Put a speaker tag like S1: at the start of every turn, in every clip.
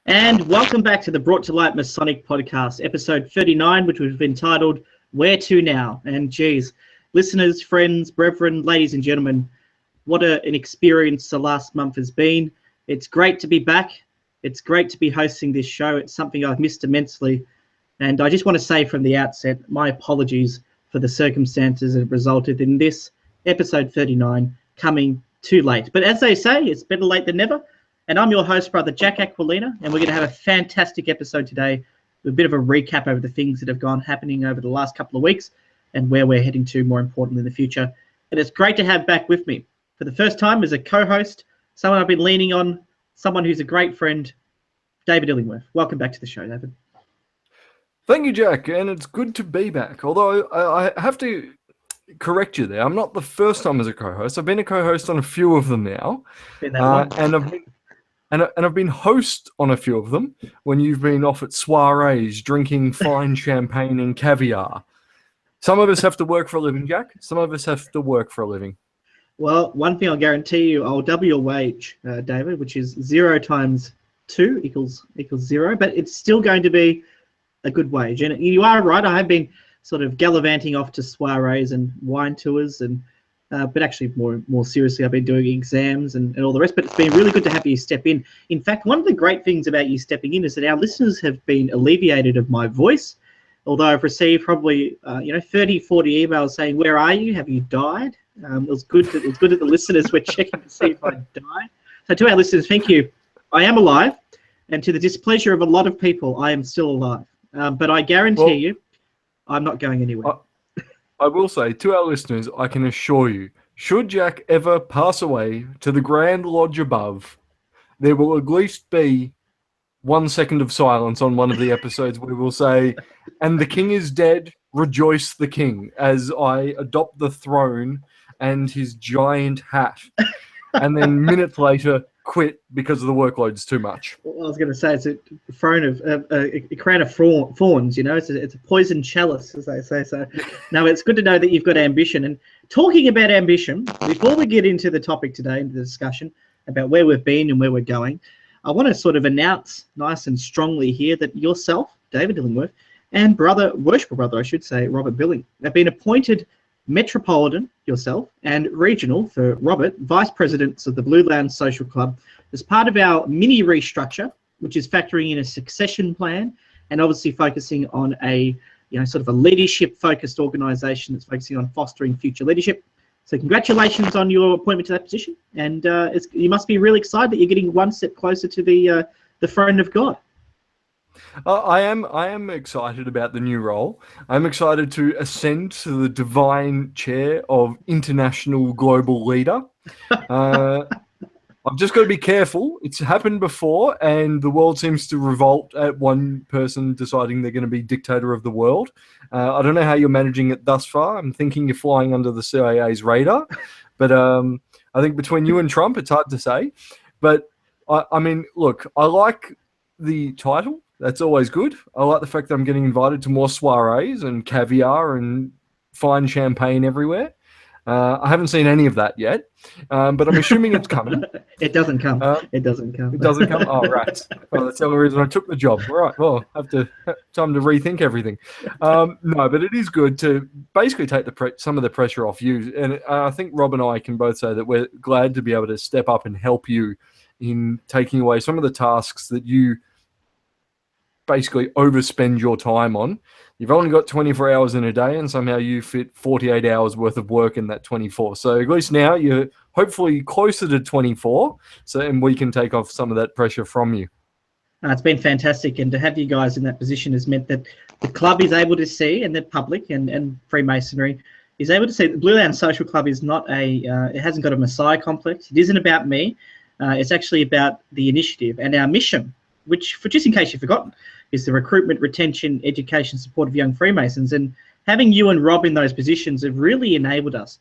S1: And welcome back to the Brought to Light Masonic podcast, episode 39, which we've entitled Where To Now? And geez, listeners, friends, brethren, ladies and gentlemen, what an experience the last month has been. It's great to be back. It's great to be hosting this show. It's something I've missed immensely. And I just want to say from the outset, my apologies for the circumstances that have resulted in this episode 39 coming too late. But as they say, it's better late than never. And I'm your host, Brother Jack Aquilina, and we're going to have a fantastic episode today with a bit of a recap over the things that have gone happening over the last couple of weeks and where we're heading to, more importantly, in the future. And it's great to have back with me for the first time as a co-host, someone I've been leaning on, someone who's a great friend, David Illingworth. Welcome back to the show, David.
S2: Thank you, Jack, and it's good to be back. Although I have to correct you there. I'm not the first time as a co-host. I've been a co-host on a few of them now, and I've been host on a few of them when you've been off at soirees drinking fine champagne and caviar. Some of us have to work for a living, Jack. Some of us have to work for a living.
S1: Well, one thing I'll guarantee you, I'll double your wage, David, which is 0 times 2 equals 0, but it's still going to be a good wage. And you are right, I have been sort of gallivanting off to soirees and wine tours, and but actually more seriously, I've been doing exams and all the rest. But it's been really good to have you step in. In fact, one of the great things about you stepping in is that our listeners have been alleviated of my voice, although I've received probably 30, 40 emails saying, "Where are you? Have you died?" It was good that the listeners were checking to see if I died. So to our listeners, thank you. I am alive, and to the displeasure of a lot of people, I am still alive. But I guarantee you, I'm not going anywhere.
S2: I will say to our listeners, I can assure you, should Jack ever pass away to the Grand Lodge above, there will at least be 1 second of silence on one of the episodes where we'll say, "And the king is dead, rejoice the king," as I adopt the throne and his giant hat. And then minutes later, quit because the workload's too much.
S1: Well, I was going to say it's a crown of thorns. It's a poison chalice, as they say. So, no, it's good to know that you've got ambition. And talking about ambition, before we get into the topic today, into the discussion about where we've been and where we're going, I want to sort of announce nice and strongly here that yourself, David Illingworth, and worshipful brother, I should say, Robert Billing, have been appointed Metropolitan, yourself, and Regional, for Robert, Vice Presidents of the Blue Lounge Social Club, as part of our mini restructure, which is factoring in a succession plan and obviously focusing on a sort of a leadership-focused organisation that's focusing on fostering future leadership. So congratulations on your appointment to that position, and you must be really excited that you're getting one step closer to the throne of God.
S2: I am excited about the new role. I'm excited to ascend to the divine chair of international global leader. I've just got to be careful. It's happened before, and the world seems to revolt at one person deciding they're going to be dictator of the world. I don't know how you're managing it thus far. I'm thinking you're flying under the CIA's radar. But I think between you and Trump, it's hard to say. But, I mean, look, I like the title. That's always good. I like the fact that I'm getting invited to more soirees and caviar and fine champagne everywhere. I haven't seen any of that yet, but I'm assuming it's coming.
S1: It doesn't come. It doesn't come.
S2: It doesn't come? Oh, right. Well, that's the only reason I took the job. Right. Well, I have time to rethink everything. No, but it is good to basically take some of the pressure off you. And I think Rob and I can both say that we're glad to be able to step up and help you in taking away some of the tasks that you basically overspend your time on. You've only got 24 hours in a day, and somehow you fit 48 hours worth of work in that 24. So at least now you're hopefully closer to 24, and we can take off some of that pressure from you.
S1: It's been fantastic, and to have you guys in that position has meant that the club is able to see, and the public and Freemasonry is able to see that the Blue Lounge Social Club is not it hasn't got a messiah complex. It isn't about me. It's actually about the initiative and our mission, which, for just in case you've forgotten, is the recruitment, retention, education, support of young Freemasons. And having you and Rob in those positions have really enabled us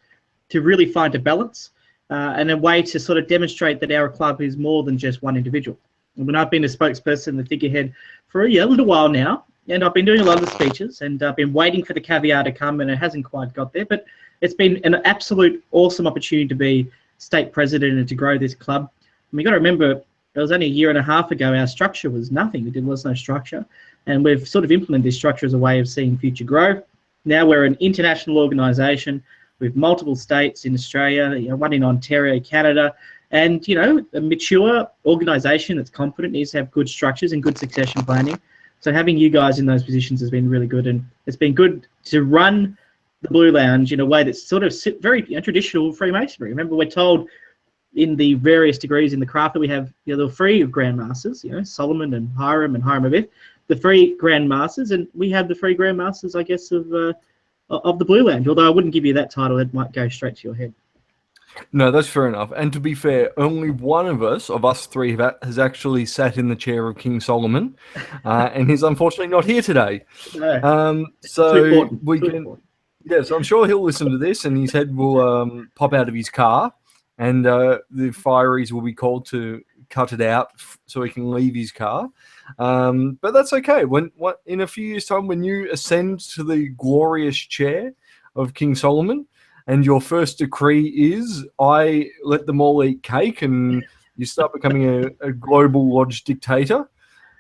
S1: to really find a balance and a way to sort of demonstrate that our club is more than just one individual. And when I've been a spokesperson, the figurehead, for a little while now, and I've been doing a lot of the speeches, and I've been waiting for the caviar to come, and it hasn't quite got there, but it's been an absolute awesome opportunity to be state president and to grow this club. And we've got to remember, it was only a year and a half ago, our structure was nothing. There was no structure. And we've sort of implemented this structure as a way of seeing future growth. Now we're an international organisation with multiple states in Australia, one in Ontario, Canada, and, a mature organisation that's competent needs to have good structures and good succession planning. So having you guys in those positions has been really good, and it's been good to run the Blue Lounge in a way that's sort of very traditional Freemasonry. Remember, we're told in the various degrees in the craft that we have the three Grandmasters, Solomon and Hiram Abiff, the three Grandmasters, and we have the three Grandmasters, I guess, of the Blue Lounge. Although I wouldn't give you that title, it might go straight to your head.
S2: No, that's fair enough. And to be fair, only one of us three, has actually sat in the chair of King Solomon, and he's unfortunately not here today.
S1: No.
S2: So we can, so I'm sure he'll listen to this, and his head will pop out of his car, and the fireys will be called to cut it out so he can leave his car. But that's okay. In a few years' time, when you ascend to the glorious chair of King Solomon, and your first decree is, I let them all eat cake, and you start becoming a global lodge dictator,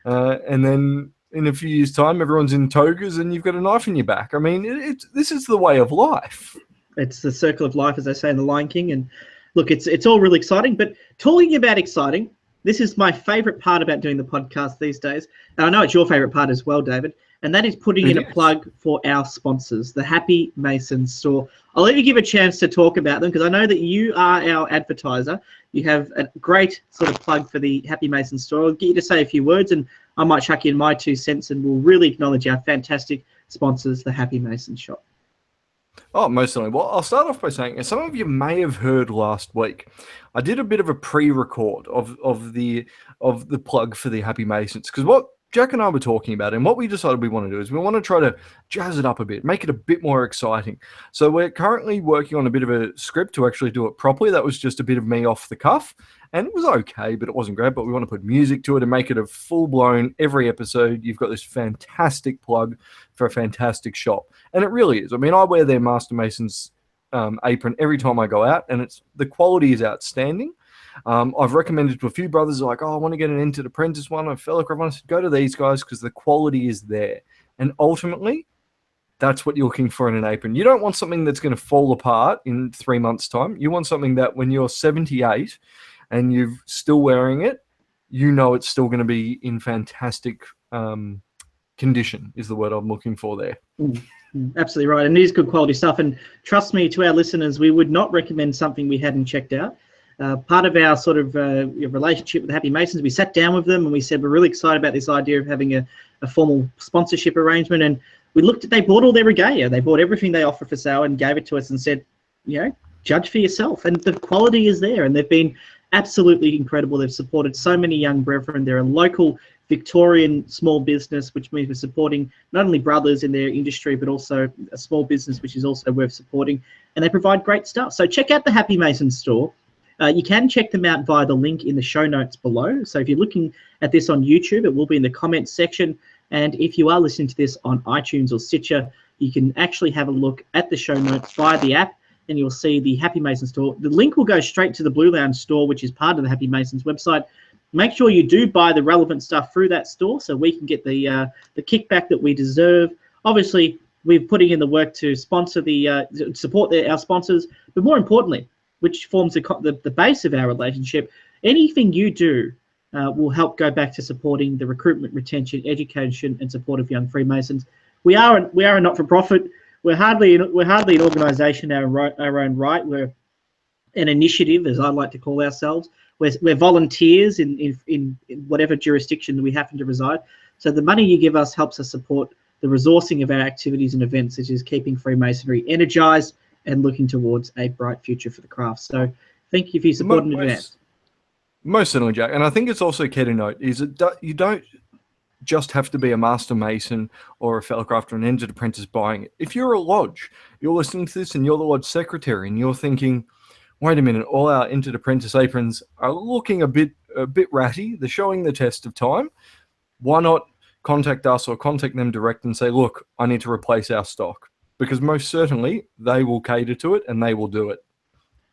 S2: and then in a few years' time, everyone's in togas and you've got a knife in your back. I mean, this is the way of life. It's
S1: the circle of life, as they say in The Lion King. And look, it's all really exciting. But talking about exciting, this is my favourite part about doing the podcast these days. And I know it's your favourite part as well, David. And that is putting in a plug for our sponsors, the Happy Mason Store. I'll let you give a chance to talk about them because I know that you are our advertiser. You have a great sort of plug for the Happy Mason Store. I'll get you to say a few words and I might chuck in my 2 cents, and we'll really acknowledge our fantastic sponsors, the Happy Mason Shop.
S2: Oh, most certainly. Well, I'll start off by saying, as some of you may have heard last week, I did a bit of a pre-record of the plug for the Happy Masons, because what Jack and I were talking about, and what we decided we want to do is we want to try to jazz it up a bit, make it a bit more exciting. So we're currently working on a bit of a script to actually do it properly. That was just a bit of me off the cuff, and it was okay, but it wasn't great. But we want to put music to it and make it a full-blown, every episode, you've got this fantastic plug for a fantastic shop. And it really is. I mean, I wear their Master Masons apron every time I go out, and the quality is outstanding. I've recommended to a few brothers like, I want to get an Entered Apprentice one. A fellow I said, go to these guys because the quality is there. And ultimately, that's what you're looking for in an apron. You don't want something that's going to fall apart in 3 months' time. You want something that when you're 78 and you're still wearing it, it's still going to be in fantastic condition is the word I'm looking for there.
S1: Absolutely right. And it is good quality stuff. And trust me, to our listeners, we would not recommend something we hadn't checked out. Part of our sort of relationship with the Happy Masons, we sat down with them and we said, we're really excited about this idea of having a formal sponsorship arrangement. And we they bought all their regalia. They bought everything they offer for sale and gave it to us and said, judge for yourself. And the quality is there. And they've been absolutely incredible. They've supported so many young brethren. They're a local Victorian small business, which means we're supporting not only brothers in their industry, but also a small business, which is also worth supporting. And they provide great stuff. So check out the Happy Mason Store. You can check them out via the link in the show notes below. So if you're looking at this on YouTube, it will be in the comments section. And if you are listening to this on iTunes or Stitcher, you can actually have a look at the show notes via the app, and you'll see the Happy Mason Store. The link will go straight to the Blue Lounge store, which is part of the Happy Masons website. Make sure you do buy the relevant stuff through that store so we can get the kickback that we deserve. Obviously, we're putting in the work to sponsor support our sponsors, but more importantly, which forms the base of our relationship, anything you do will help go back to supporting the recruitment, retention, education, and support of young Freemasons. We are a not-for-profit. We're hardly an organisation our own right. We're an initiative, as I like to call ourselves. We're volunteers in whatever jurisdiction we happen to reside. So the money you give us helps us support the resourcing of our activities and events, such as keeping Freemasonry energised and looking towards a bright future for the craft. So thank you for your support in advance.
S2: Most certainly, Jack. And I think it's also key to note is that you don't just have to be a Master Mason or a fellow crafter, an Entered Apprentice buying it. If you're a lodge, you're listening to this and you're the lodge secretary and you're thinking, wait a minute, all our Entered Apprentice aprons are looking a bit ratty. They're showing the test of time. Why not contact us or contact them direct and say, look, I need to replace our stock? Because most certainly they will cater to it and they will do it.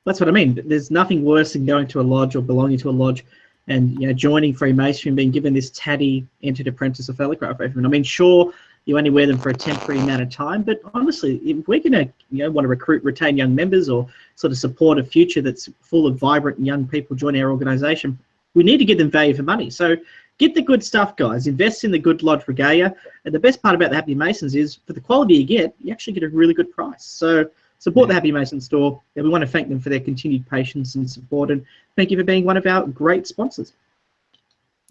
S1: That's what I mean. There's nothing worse than going to a lodge or belonging to a lodge and joining Freemasonry and being given this Taddy Entered Apprentice or Fellowcraft Regiment. I mean, sure, you only wear them for a temporary amount of time, but honestly, if we're going to want to recruit, retain young members, or sort of support a future that's full of vibrant young people joining our organisation, we need to give them value for money. So get the good stuff, guys. Invest in the good Lodge Regalia. And the best part about the Happy Masons is, for the quality you get, you actually get a really good price. So support the Happy Mason store. And we want to thank them for their continued patience and support. And thank you for being one of our great sponsors.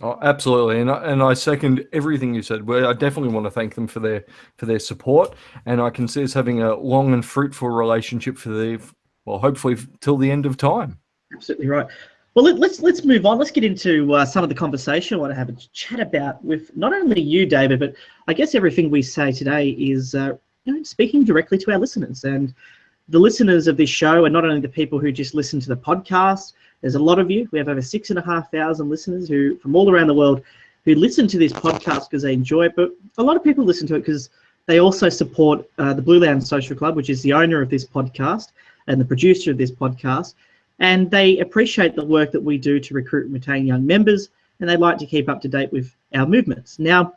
S2: Oh, absolutely, and I second everything you said. I definitely want to thank them for their support, and I can see us having a long and fruitful relationship hopefully till the end of time.
S1: Absolutely right. Well, let's move on. Let's get into some of the conversation I want to have a chat about with not only you, David, but I guess everything we say today is speaking directly to our listeners. And the listeners of this show are not only the people who just listen to the podcast. There's a lot of you. We have over 6,500 listeners who from all around the world who listen to this podcast because they enjoy it. But a lot of people listen to it because they also support the Blue Lounge Social Club, which is the owner of this podcast and the producer of this podcast. And they appreciate the work that we do to recruit and retain young members, and they like to keep up to date with our movements. Now,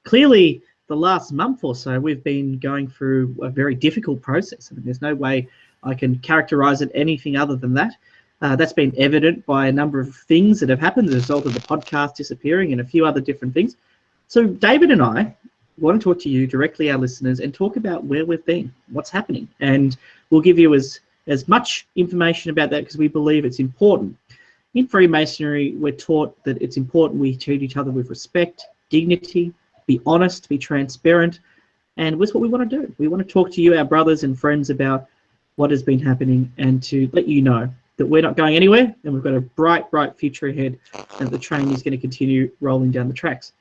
S1: clearly, the last month or so, we've been going through a very difficult process. I mean, there's no way I can characterize it anything other than that. That's been evident by a number of things that have happened as a result of the podcast disappearing and a few other different things. So David and I want to talk to you directly, our listeners, and talk about where we've been, what's happening. And we'll give you as much information about that because we believe it's important. In Freemasonry, we're taught that it's important we treat each other with respect, dignity, be honest, be transparent, and that's what we want to do. We want to talk to you, our brothers and friends, about what has been happening and to let you know that we're not going anywhere and we've got a bright, bright future ahead and the train is going to continue rolling down the tracks.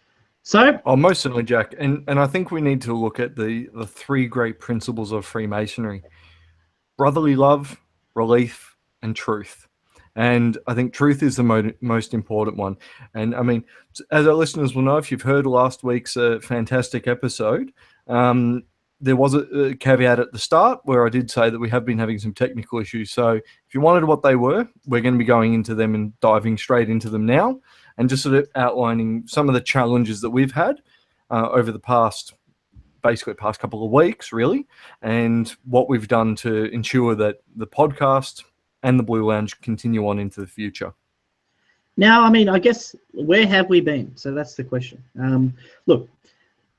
S1: So,
S2: most certainly, Jack. And I think we need to look at the three great principles of Freemasonry: brotherly love, relief, and truth. And I think truth is the most important one. And I mean, as our listeners will know, if you've heard last week's fantastic episode, there was a caveat at the start where I did say that we have been having some technical issues. So if you wanted what they were, we're going to be going into them and diving straight into them now and just sort of outlining some of the challenges that we've had over the past couple of weeks, really, and what we've done to ensure that the podcast and the Blue Lounge continue on into the future.
S1: Now, I mean, I guess, where have we been? So that's the question. Look,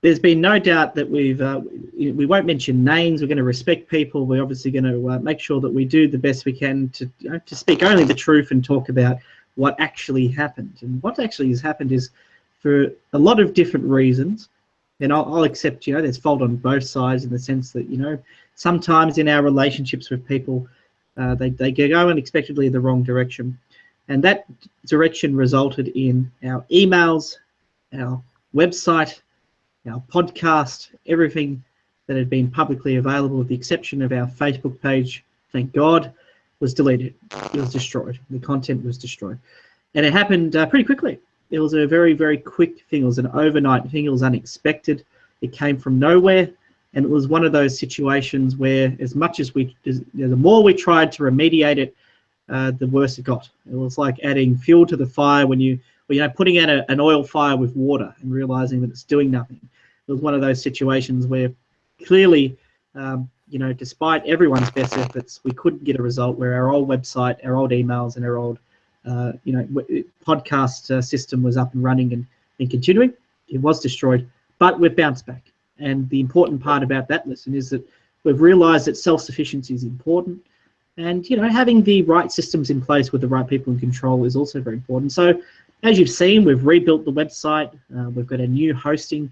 S1: there's been no doubt that we won't mention names. We're going to respect people. We're obviously going to make sure that we do the best we can to speak only the truth and talk about what actually happened. And what actually has happened is, for a lot of different reasons, and I'll accept, there's fault on both sides in the sense that, sometimes in our relationships with people, they go unexpectedly the wrong direction. And that direction resulted in our emails, our website, our podcast, everything that had been publicly available, with the exception of our Facebook page, thank God, was deleted. It was destroyed. The content was destroyed. And it happened pretty quickly. It was a very, very quick thing. It was an overnight thing. It was unexpected. It came from nowhere. And it was one of those situations where, as much as the more we tried to remediate it, the worse it got. It was like adding fuel to the fire when putting out an oil fire with water and realizing that it's doing nothing. It was one of those situations where clearly, despite everyone's best efforts, we couldn't get a result, where our old website, our old emails, and our old podcast system was up and running and continuing. It was destroyed, but we've bounced back. And the important part about that lesson is that we've realized that self-sufficiency is important. And, having the right systems in place with the right people in control is also very important. So, as you've seen, we've rebuilt the website. We've got a new hosting.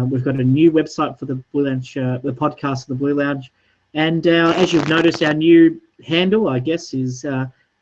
S1: We've got a new website for the Blue Lounge, the podcast of the Blue Lounge. And as you've noticed, our new handle, I guess, is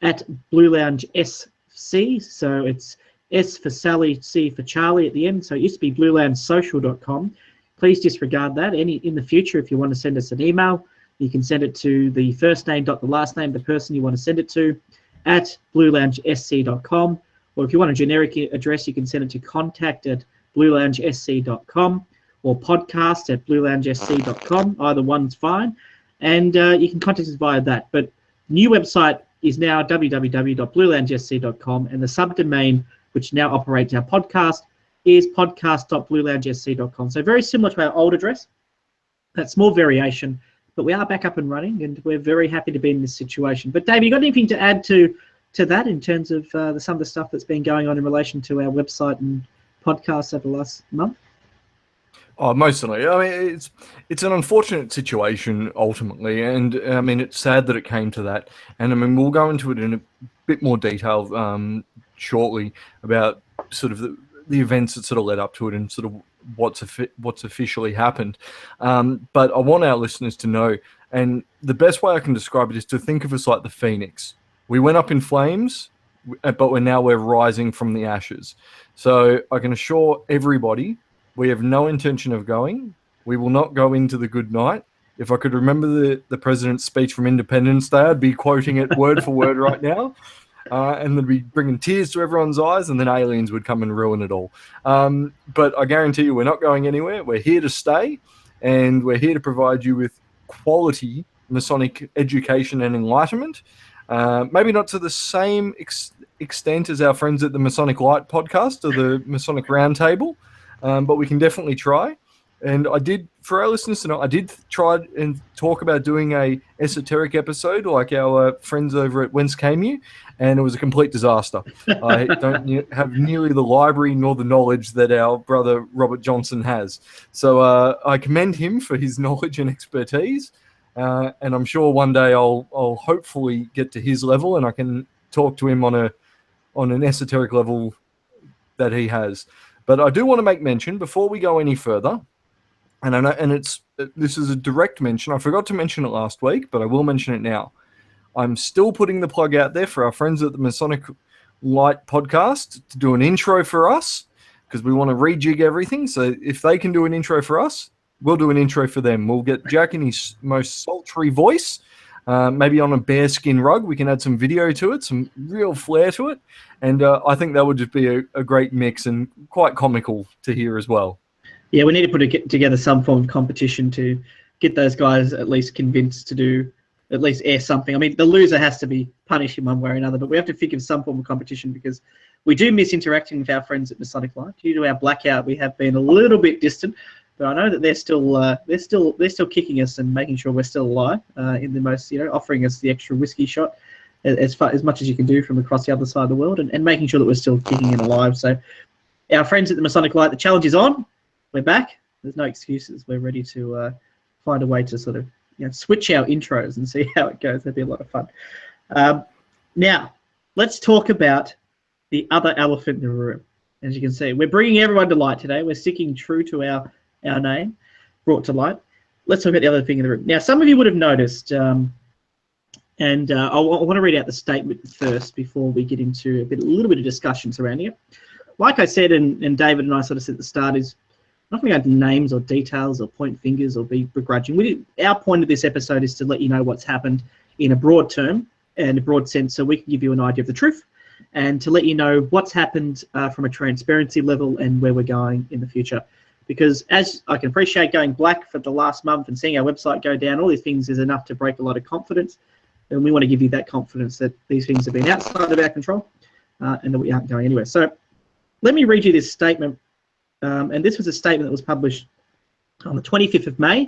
S1: at Blue Lounge SC. So it's S for Sally, C for Charlie at the end. So it used to be blueloungesocial.com. Please disregard that. In the future, if you want to send us an email, you can send it to the first name dot the last name, the person you want to send it to, at blueloungesc.com. Or if you want a generic address, you can send it to contact@blueloungesc.com or podcast@blueloungesc.com. Either one's fine. And you can contact us via that. But new website, is now www.blueloungesc.com, and the subdomain which now operates our podcast is podcast.blueloungesc.com. So very similar to our old address. That small variation, but we are back up and running, and we're very happy to be in this situation. But Dave, you got anything to add to that in terms of some of the stuff that's been going on in relation to our website and podcasts over the last month?
S2: Oh, mostly. I mean, it's an unfortunate situation ultimately, and I mean, it's sad that it came to that. And I mean, we'll go into it in a bit more detail shortly about sort of the events that sort of led up to it and sort of what's officially happened. But I want our listeners to know, and the best way I can describe it is to think of us like the phoenix. We went up in flames, but we're rising from the ashes. So I can assure everybody, we have no intention of going. We will not go into the good night. If I could remember the president's speech from Independence Day, I'd be quoting it word for word right now. And they'd be bringing tears to everyone's eyes, and then aliens would come and ruin it all. But I guarantee you we're not going anywhere. We're here to stay, and we're here to provide you with quality Masonic education and enlightenment. Maybe not to the same extent as our friends at the Masonic Light podcast or the Masonic Roundtable, but we can definitely try. And I did, for our listeners to know, I did try and talk about doing a esoteric episode like our friends over at Whence Came You, and it was a complete disaster. I don't have nearly the library nor the knowledge that our brother Robert Johnson has. So I commend him for his knowledge and expertise, and I'm sure one day I'll hopefully get to his level and I can talk to him on an esoteric level that he has. But I do want to make mention before we go any further. And I know, and this is a direct mention. I forgot to mention it last week, but I will mention it now. I'm still putting the plug out there for our friends at the Masonic Light podcast to do an intro for us, because we want to rejig everything. So if they can do an intro for us, we'll do an intro for them. We'll get Jack in his most sultry voice, maybe on a bearskin rug. We can add some video to it, some real flair to it. And I think that would just be a great mix and quite comical to hear as well.
S1: Yeah, we need to put together some form of competition to get those guys at least convinced to do, at least air something. I mean, the loser has to be punished in one way or another, but we have to think of some form of competition because we do miss interacting with our friends at Masonic Light. Due to our blackout, we have been a little bit distant, but I know that they're still kicking us and making sure we're still alive in the most, offering us the extra whiskey shot as much as you can do from across the other side of the world and making sure that we're still kicking and alive. So our friends at the Masonic Light, the challenge is on. We're back. There's no excuses. We're ready to find a way to sort of switch our intros and see how it goes. That'd be a lot of fun. Now, let's talk about the other elephant in the room. As you can see, we're bringing everyone to light today. We're sticking true to our name, Brought to Light. Let's talk about the other thing in the room. Now, some of you would have noticed, and I want to read out the statement first before we get into a little bit of discussion surrounding it. Like I said, and David and I sort of said at the start, is I'm not going to go into names or details or point fingers or be begrudging. Our point of this episode is to let you know what's happened in a broad term and a broad sense, so we can give you an idea of the truth and to let you know what's happened from a transparency level and where we're going in the future. Because as I can appreciate, going black for the last month and seeing our website go down, all these things is enough to break a lot of confidence. And we want to give you that confidence that these things have been outside of our control and that we aren't going anywhere. So let me read you this statement. And this was a statement that was published on the 25th of May,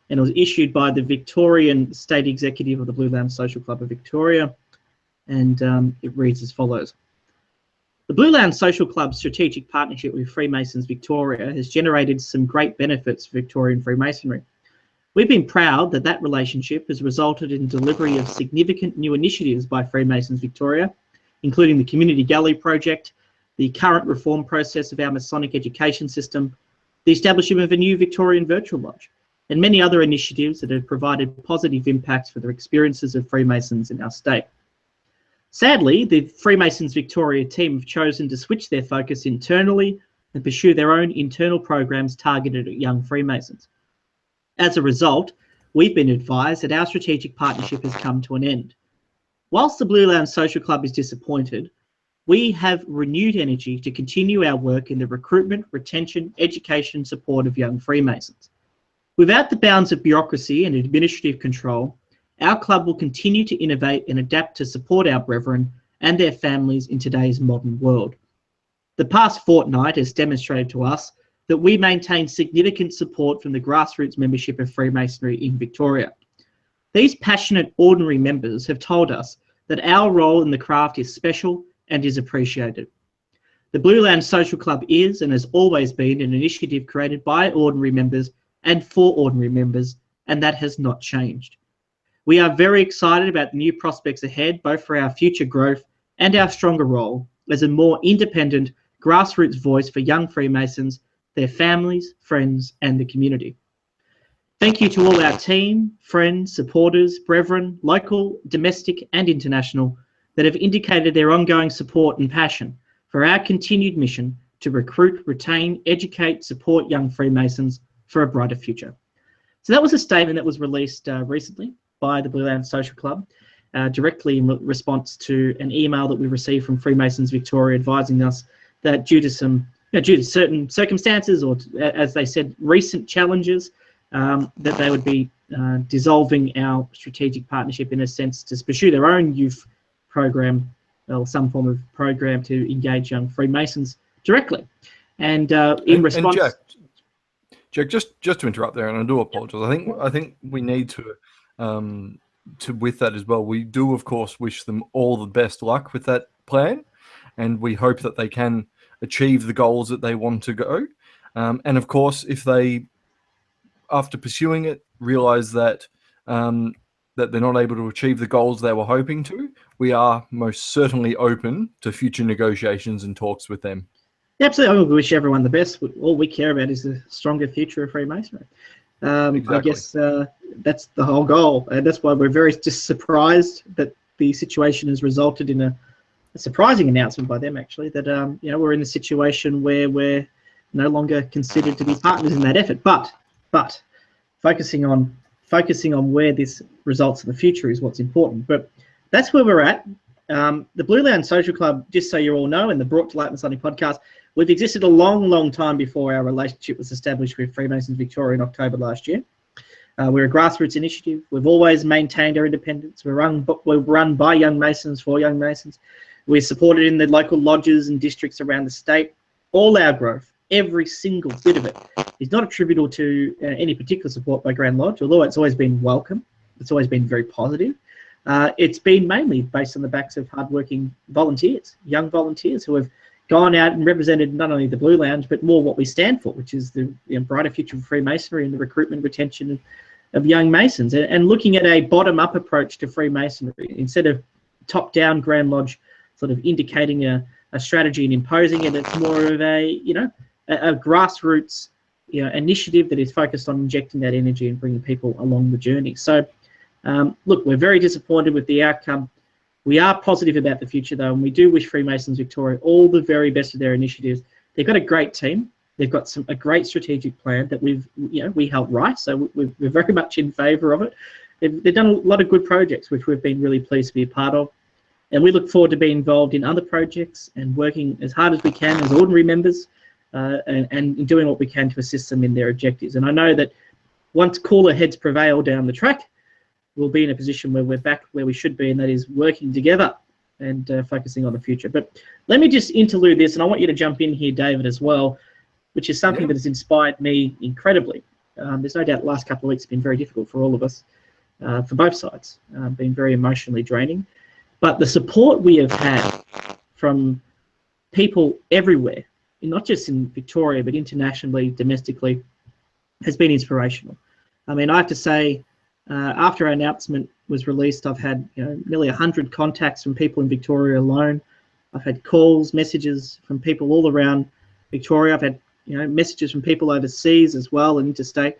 S1: and it was issued by the Victorian State Executive of the Blue Lounge Social Club of Victoria, and it reads as follows. The Blue Lounge Social Club's strategic partnership with Freemasons Victoria has generated some great benefits for Victorian Freemasonry. We've been proud that that relationship has resulted in delivery of significant new initiatives by Freemasons Victoria, including the Community Gallery Project, the current reform process of our Masonic education system, the establishment of a new Victorian Virtual Lodge, and many other initiatives that have provided positive impacts for the experiences of Freemasons in our state. Sadly, the Freemasons Victoria team have chosen to switch their focus internally and pursue their own internal programs targeted at young Freemasons. As a result, we've been advised that our strategic partnership has come to an end. Whilst the Blue Lounge Social Club is disappointed, we have renewed energy to continue our work in the recruitment, retention, education support of young Freemasons. Without the bounds of bureaucracy and administrative control, our club will continue to innovate and adapt to support our brethren and their families in today's modern world. The past fortnight has demonstrated to us that we maintain significant support from the grassroots membership of Freemasonry in Victoria. These passionate ordinary members have told us that our role in the craft is special and is appreciated. The Blue Lounge Social Club is and has always been an initiative created by ordinary members and for ordinary members, and that has not changed. We are very excited about the new prospects ahead, both for our future growth and our stronger role as a more independent grassroots voice for young Freemasons, their families, friends, and the community. Thank you to all our team, friends, supporters, brethren, local, domestic, and international, that have indicated their ongoing support and passion for our continued mission to recruit, retain, educate, support young Freemasons for a brighter future. So that was a statement that was released recently by the Blue Lounge Social Club, directly in response to an email that we received from Freemasons Victoria advising us that due to certain circumstances, or as they said, recent challenges, that they would be dissolving our strategic partnership in a sense to pursue their own youth program or some form of program to engage young Freemasons directly. And in response...
S2: And Jack, just to interrupt there, and I do apologise. I think we need to with that as well. We do, of course, wish them all the best luck with that plan, and we hope that they can achieve the goals that they want to go. And of course, if they, after pursuing it, realise that that they're not able to achieve the goals they were hoping to, we are most certainly open to future negotiations and talks with them.
S1: Absolutely. I wish everyone the best. All we care about is the stronger future of Freemasonry. Exactly. I guess that's the whole goal. And that's why we're very just surprised that the situation has resulted in a surprising announcement by them, actually, that we're in a situation where we're no longer considered to be partners in that effort. But focusing on where this results in the future is what's important. But that's where we're at. The Blue Lounge Social Club, just so you all know, and the Brought to Light Masonic podcast, we've existed a long, long time before our relationship was established with Freemasons Victoria in October last year. We're a grassroots initiative. We've always maintained our independence. We're run by young Masons for young Masons. We're supported in the local lodges and districts around the state. All our growth, every single bit of it, is not attributable to any particular support by Grand Lodge, although it's always been welcome. It's always been very positive. It's been mainly based on the backs of hardworking volunteers, young volunteers who have gone out and represented not only the Blue Lounge, but more what we stand for, which is the brighter future of Freemasonry and the recruitment and retention of young Masons, and looking at a bottom-up approach to Freemasonry instead of top-down Grand Lodge sort of indicating a strategy and imposing it. It's more of a grassroots initiative that is focused on injecting that energy and bringing people along the journey. So look, we're very disappointed with the outcome. We are positive about the future, though, and we do wish Freemasons Victoria all the very best of their initiatives. They've got a great team. They've got a great strategic plan that we helped write, so we're very much in favour of it. They've done a lot of good projects, which we've been really pleased to be a part of, and we look forward to being involved in other projects and working as hard as we can as ordinary members, and doing what we can to assist them in their objectives. And I know that once cooler heads prevail down the track, we'll be in a position where we're back where we should be, and that is working together and focusing on the future. But let me just interlude this, and I want you to jump in here, David, as well, which is something that has inspired me incredibly. There's no doubt the last couple of weeks have been very difficult for all of us, for both sides, been very emotionally draining. But the support we have had from people everywhere, not just in Victoria, but internationally, domestically, has been inspirational. I mean, I have to say, after our announcement was released, I've had nearly 100 contacts from people in Victoria alone. I've had calls, messages from people all around Victoria. I've had messages from people overseas as well and interstate.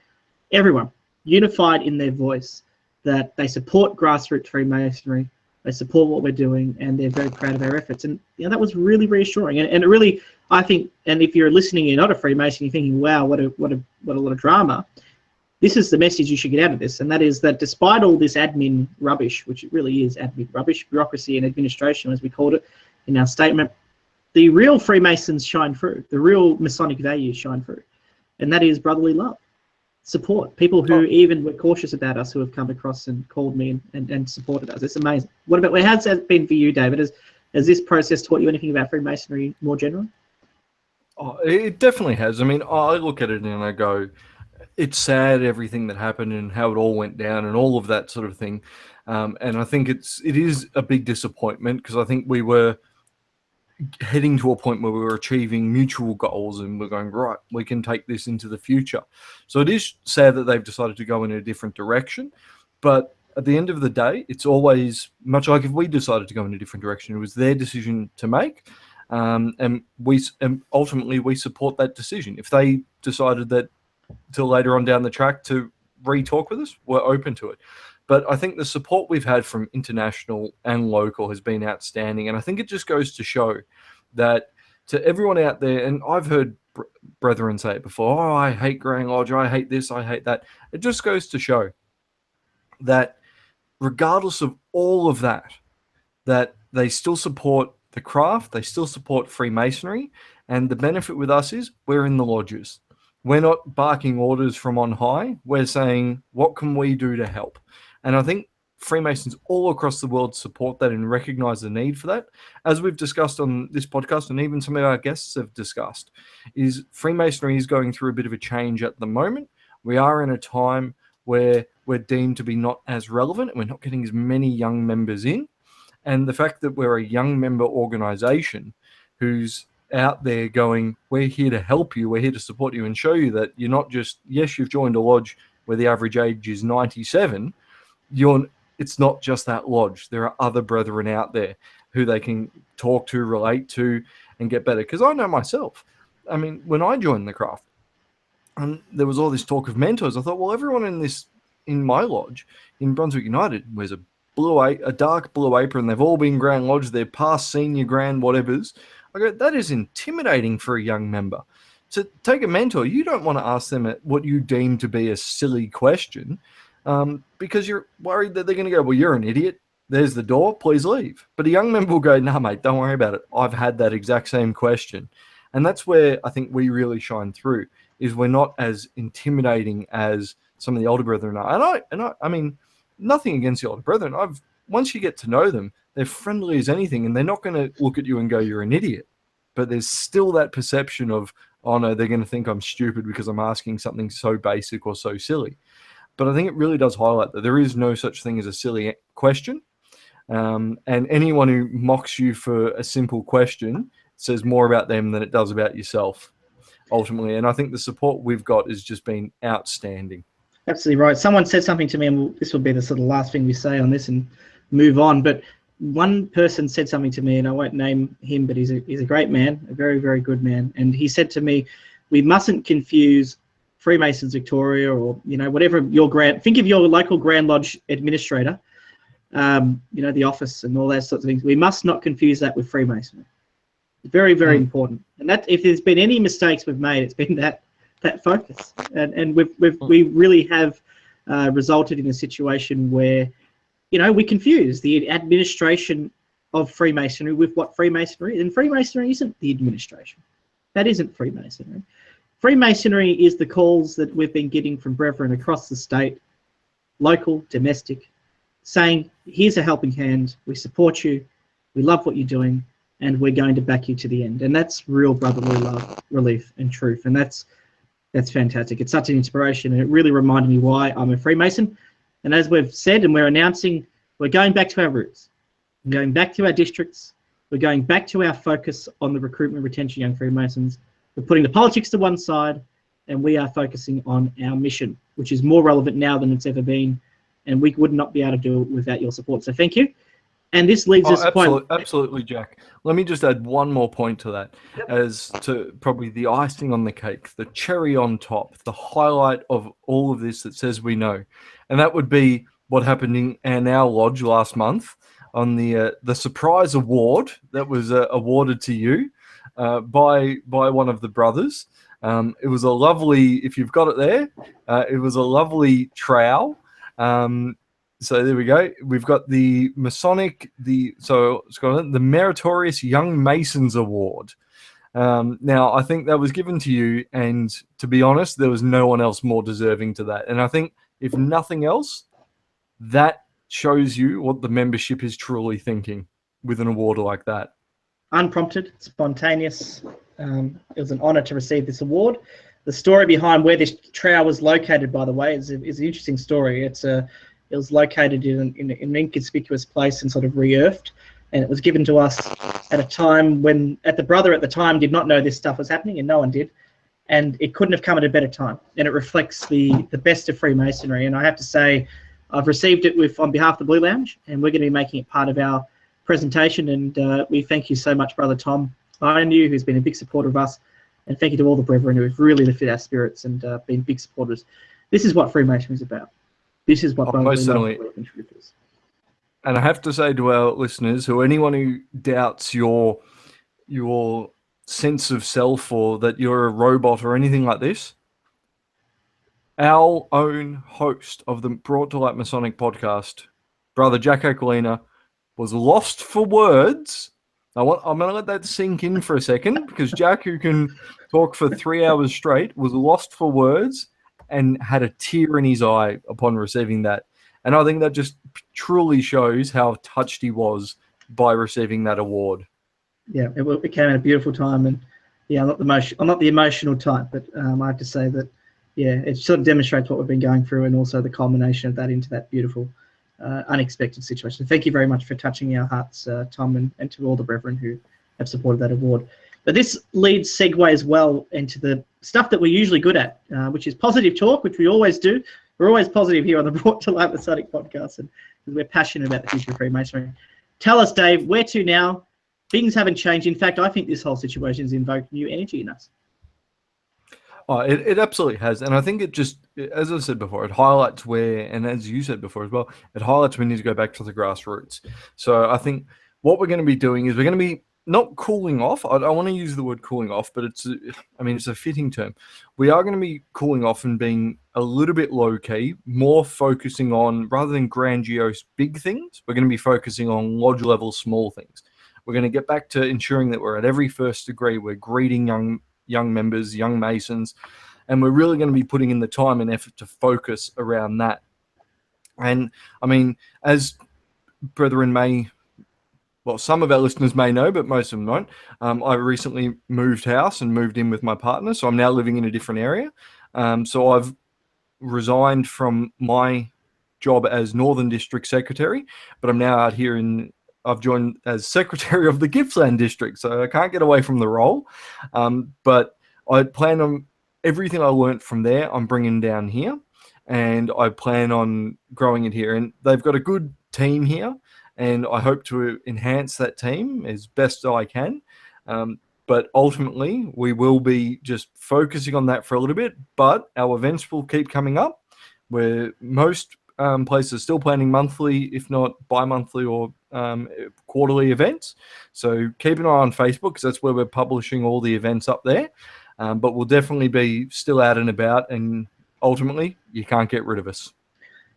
S1: Everyone unified in their voice that they support grassroots Freemasonry, they support what we're doing, and they're very proud of our efforts. And that was really reassuring. And it really, I think, and if you're listening, you're not a Freemason, you're thinking, wow, what a lot of drama. This is the message you should get out of this, and that is that despite all this admin rubbish, which it really is admin rubbish, bureaucracy and administration, as we called it in our statement, the real Freemasons shine through. The real Masonic values shine through, and that is brotherly love. support. People who even were cautious about us, who have come across and called me and supported us. It's amazing. What about, how's that been for you, David? Has this process taught you anything about Freemasonry more generally?
S2: Oh, it definitely has. I mean, I look at it and I go, it's sad everything that happened and how it all went down and all of that sort of thing. And I think it is a big disappointment, because I think we were heading to a point where we were achieving mutual goals and we're going, right, we can take this into the future. So it is sad that they've decided to go in a different direction. But at the end of the day, it's always much like if we decided to go in a different direction, it was their decision to make. And ultimately we support that decision. If they decided that till later on down the track to re-talk with us, we're open to it. But I think the support we've had from international and local has been outstanding. And I think it just goes to show that to everyone out there, and I've heard brethren say it before, oh, I hate Grand Lodge, I hate this, I hate that. It just goes to show that regardless of all of that, that they still support the craft, they still support Freemasonry. And the benefit with us is we're in the lodges. We're not barking orders from on high. We're saying, what can we do to help? And I think Freemasons all across the world support that and recognize the need for that. As we've discussed on this podcast, and even some of our guests have discussed, is Freemasonry is going through a bit of a change at the moment. We are in a time where we're deemed to be not as relevant, and we're not getting as many young members in. And the fact that we're a young member organization who's out there going, we're here to help you, we're here to support you, and show you that you're not just, yes, you've joined a lodge where the average age is 97, it's not just that lodge. There are other brethren out there who they can talk to, relate to, and get better. Because I know myself, I mean, when I joined the craft, and there was all this talk of mentors, I thought, well, everyone in my lodge in Brunswick United wears a dark blue apron. They've all been Grand Lodge. They're past senior Grand whatevers. I go, that is intimidating for a young member. To take a mentor, you don't want to ask them what you deem to be a silly question, because you're worried that they're going to go, well, you're an idiot. There's the door. Please leave. But a young member will go, nah, mate, don't worry about it. I've had that exact same question. And that's where I think we really shine through, is we're not as intimidating as some of the older brethren are. And I mean, nothing against the older brethren. Once you get to know them, they're friendly as anything, and they're not going to look at you and go, you're an idiot. But there's still that perception of, oh no, they're going to think I'm stupid because I'm asking something so basic or so silly. But I think it really does highlight that there is no such thing as a silly question. And anyone who mocks you for a simple question says more about them than it does about yourself, ultimately. And I think the support we've got has just been outstanding.
S1: Absolutely right. Someone said something to me, and this will be the sort of last thing we say on this and move on. But one person said something to me, and I won't name him, but he's a great man, a very, very good man. And he said to me, we mustn't confuse Freemasons Victoria, or, whatever think of your local Grand Lodge administrator, the office and all those sorts of things. We must not confuse that with Freemasonry. Very, very important. And that, if there's been any mistakes we've made, it's been that focus. And we really have resulted in a situation where, we confuse the administration of Freemasonry with what Freemasonry is. And Freemasonry isn't the administration. That isn't Freemasonry. Freemasonry is the calls that we've been getting from brethren across the state, local, domestic, saying, here's a helping hand, we support you, we love what you're doing, and we're going to back you to the end. And that's real brotherly love, relief, and truth. And that's fantastic. It's such an inspiration, and it really reminded me why I'm a Freemason. And as we've said, and we're announcing, we're going back to our roots. We're going back to our districts. We're going back to our focus on the recruitment, retention of young Freemasons. We're putting the politics to one side, and we are focusing on our mission, which is more relevant now than it's ever been. And we would not be able to do it without your support. So thank you. And this leads us to
S2: absolutely, Jack. Let me just add one more point to that, as to probably the icing on the cake, the cherry on top, the highlight of all of this that says we know. And that would be what happened in our lodge last month on the surprise award that was awarded to you by one of the brothers. It was a lovely, if you've got it there, it was a lovely trowel. So there we go. We've got the Masonic, it's got the Meritorious Young Masons Award. Now, I think that was given to you, and to be honest, there was no one else more deserving to that. And I think, if nothing else, that shows you what the membership is truly thinking with an award like that.
S1: Unprompted, spontaneous. It was an honour to receive this award. The story behind where this trowel was located, by the way, is an interesting story. It was located in an inconspicuous place and sort of re-earthed, and it was given to us at a time when the brother at the time did not know this stuff was happening, and no one did, and it couldn't have come at a better time. And it reflects the best of Freemasonry. And I have to say, I've received it on behalf of the Blue Lounge, and we're going to be making it part of our presentation. And we thank you so much, Brother Tom Iron, who's been a big supporter of us, and thank you to all the brethren who have really lifted our spirits and been big supporters. This is what Freemasonry is about. This is what
S2: most certainly.
S1: Is.
S2: And I have to say to our listeners, or anyone who doubts your sense of self, or that you're a robot or anything like this, our own host of the Brought to Light Masonic podcast, Brother Jack Aquilina, was lost for words. I'm going to let that sink in for a second, because Jack, who can talk for 3 hours straight, was lost for words and had a tear in his eye upon receiving that. And I think that just truly shows how touched he was by receiving that award.
S1: Yeah, it came at a beautiful time. And yeah, I'm not the emotional type, but I have to say that, yeah, it sort of demonstrates what we've been going through, and also the culmination of that into that beautiful, unexpected situation. Thank you very much for touching our hearts, Tom, and to all the brethren who have supported that award. But this segues well into the stuff that we're usually good at, which is positive talk, which we always do. We're always positive here on the Brought to Light Masonic podcast, and we're passionate about the future of Freemasonry. Tell us, Dave, where to now? Things haven't changed. In fact, I think this whole situation has invoked new energy in us.
S2: Oh, it absolutely has. And I think it just, as I said before, it highlights where, and as you said before as well, it highlights we need to go back to the grassroots. So I think what we're going to be doing is we're going to be not cooling off. I want to use the word cooling off, but it's a fitting term. We are going to be cooling off and being a little bit low key, more focusing on, rather than grandiose big things, we're going to be focusing on lodge level small things. We're going to get back to ensuring that we're at every first degree. We're greeting young members, young Masons, and we're really going to be putting in the time and effort to focus around that. And I mean, as brethren some of our listeners may know, but most of them won't, I recently moved house and moved in with my partner, so I'm now living in a different area. So I've resigned from my job as Northern District Secretary, but I'm now out here I've joined as Secretary of the Gippsland District, so I can't get away from the role. But I plan on everything I learnt from there, I'm bringing down here, and I plan on growing it here. And they've got a good team here, and I hope to enhance that team as best I can. But ultimately, we will be just focusing on that for a little bit, but our events will keep coming up, where most places are still planning monthly, if not bi-monthly or quarterly events. So keep an eye on Facebook, because that's where we're publishing all the events up there. But we'll definitely be still out and about, and ultimately, you can't get rid of us.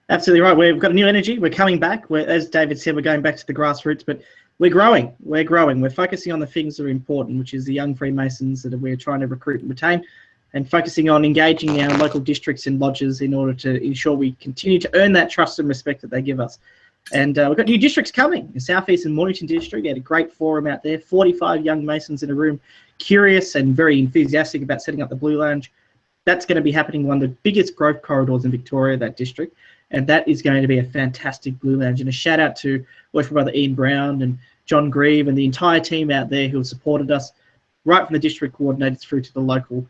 S1: Absolutely right. We've got a new energy. We're coming back. As David said, we're going back to the grassroots, but we're growing. We're growing. We're focusing on the things that are important, which is the young Freemasons that we're trying to recruit and retain, and focusing on engaging our local districts and lodges in order to ensure we continue to earn that trust and respect that they give us. And we've got new districts coming. The South East and Mornington District, we had a great forum out there, 45 young Masons in a room, curious and very enthusiastic about setting up the Blue Lounge. That's going to be happening, one of the biggest growth corridors in Victoria, that district. And that is going to be a fantastic Blue Lounge. And a shout out to Worship Brother Ian Brown and John Grieve and the entire team out there who have supported us, right from the district coordinators through to the local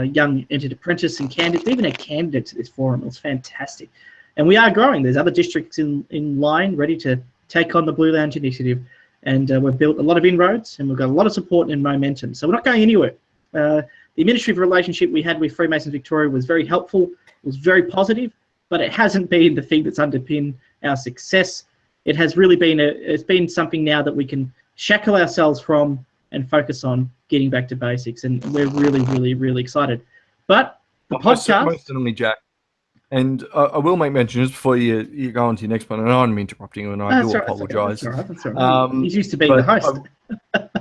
S1: young entered apprentice and candidates, even a candidate to this forum. It was fantastic. And we are growing. There's other districts in line ready to take on the Blue Lounge initiative. And we've built a lot of inroads, and we've got a lot of support and momentum. So we're not going anywhere. The administrative relationship we had with Freemasons Victoria was very helpful. It was very positive, but it hasn't been the thing that's underpinned our success. It has really been it's been something now that we can shackle ourselves from and focus on getting back to basics. And we're really, really, really excited. But the podcast...
S2: Most certainly, Jack. And I will make mention just before you go on to your next point, and I'm interrupting you, and I do apologise.
S1: That's all right. He's used to being the host.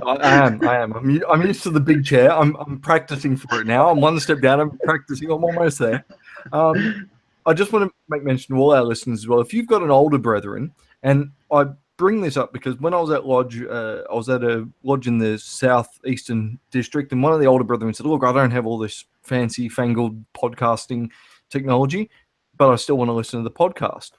S2: I am. I'm used to the big chair. I'm practicing for it now. I'm one step down. I'm practicing. I'm almost there. I just want to make mention to all our listeners as well. If you've got an older brethren, and I bring this up because when I was at lodge, I was at a lodge in the southeastern district, and one of the older brethren said, "Look, I don't have all this fancy fangled podcasting technology, but I still want to listen to the podcast."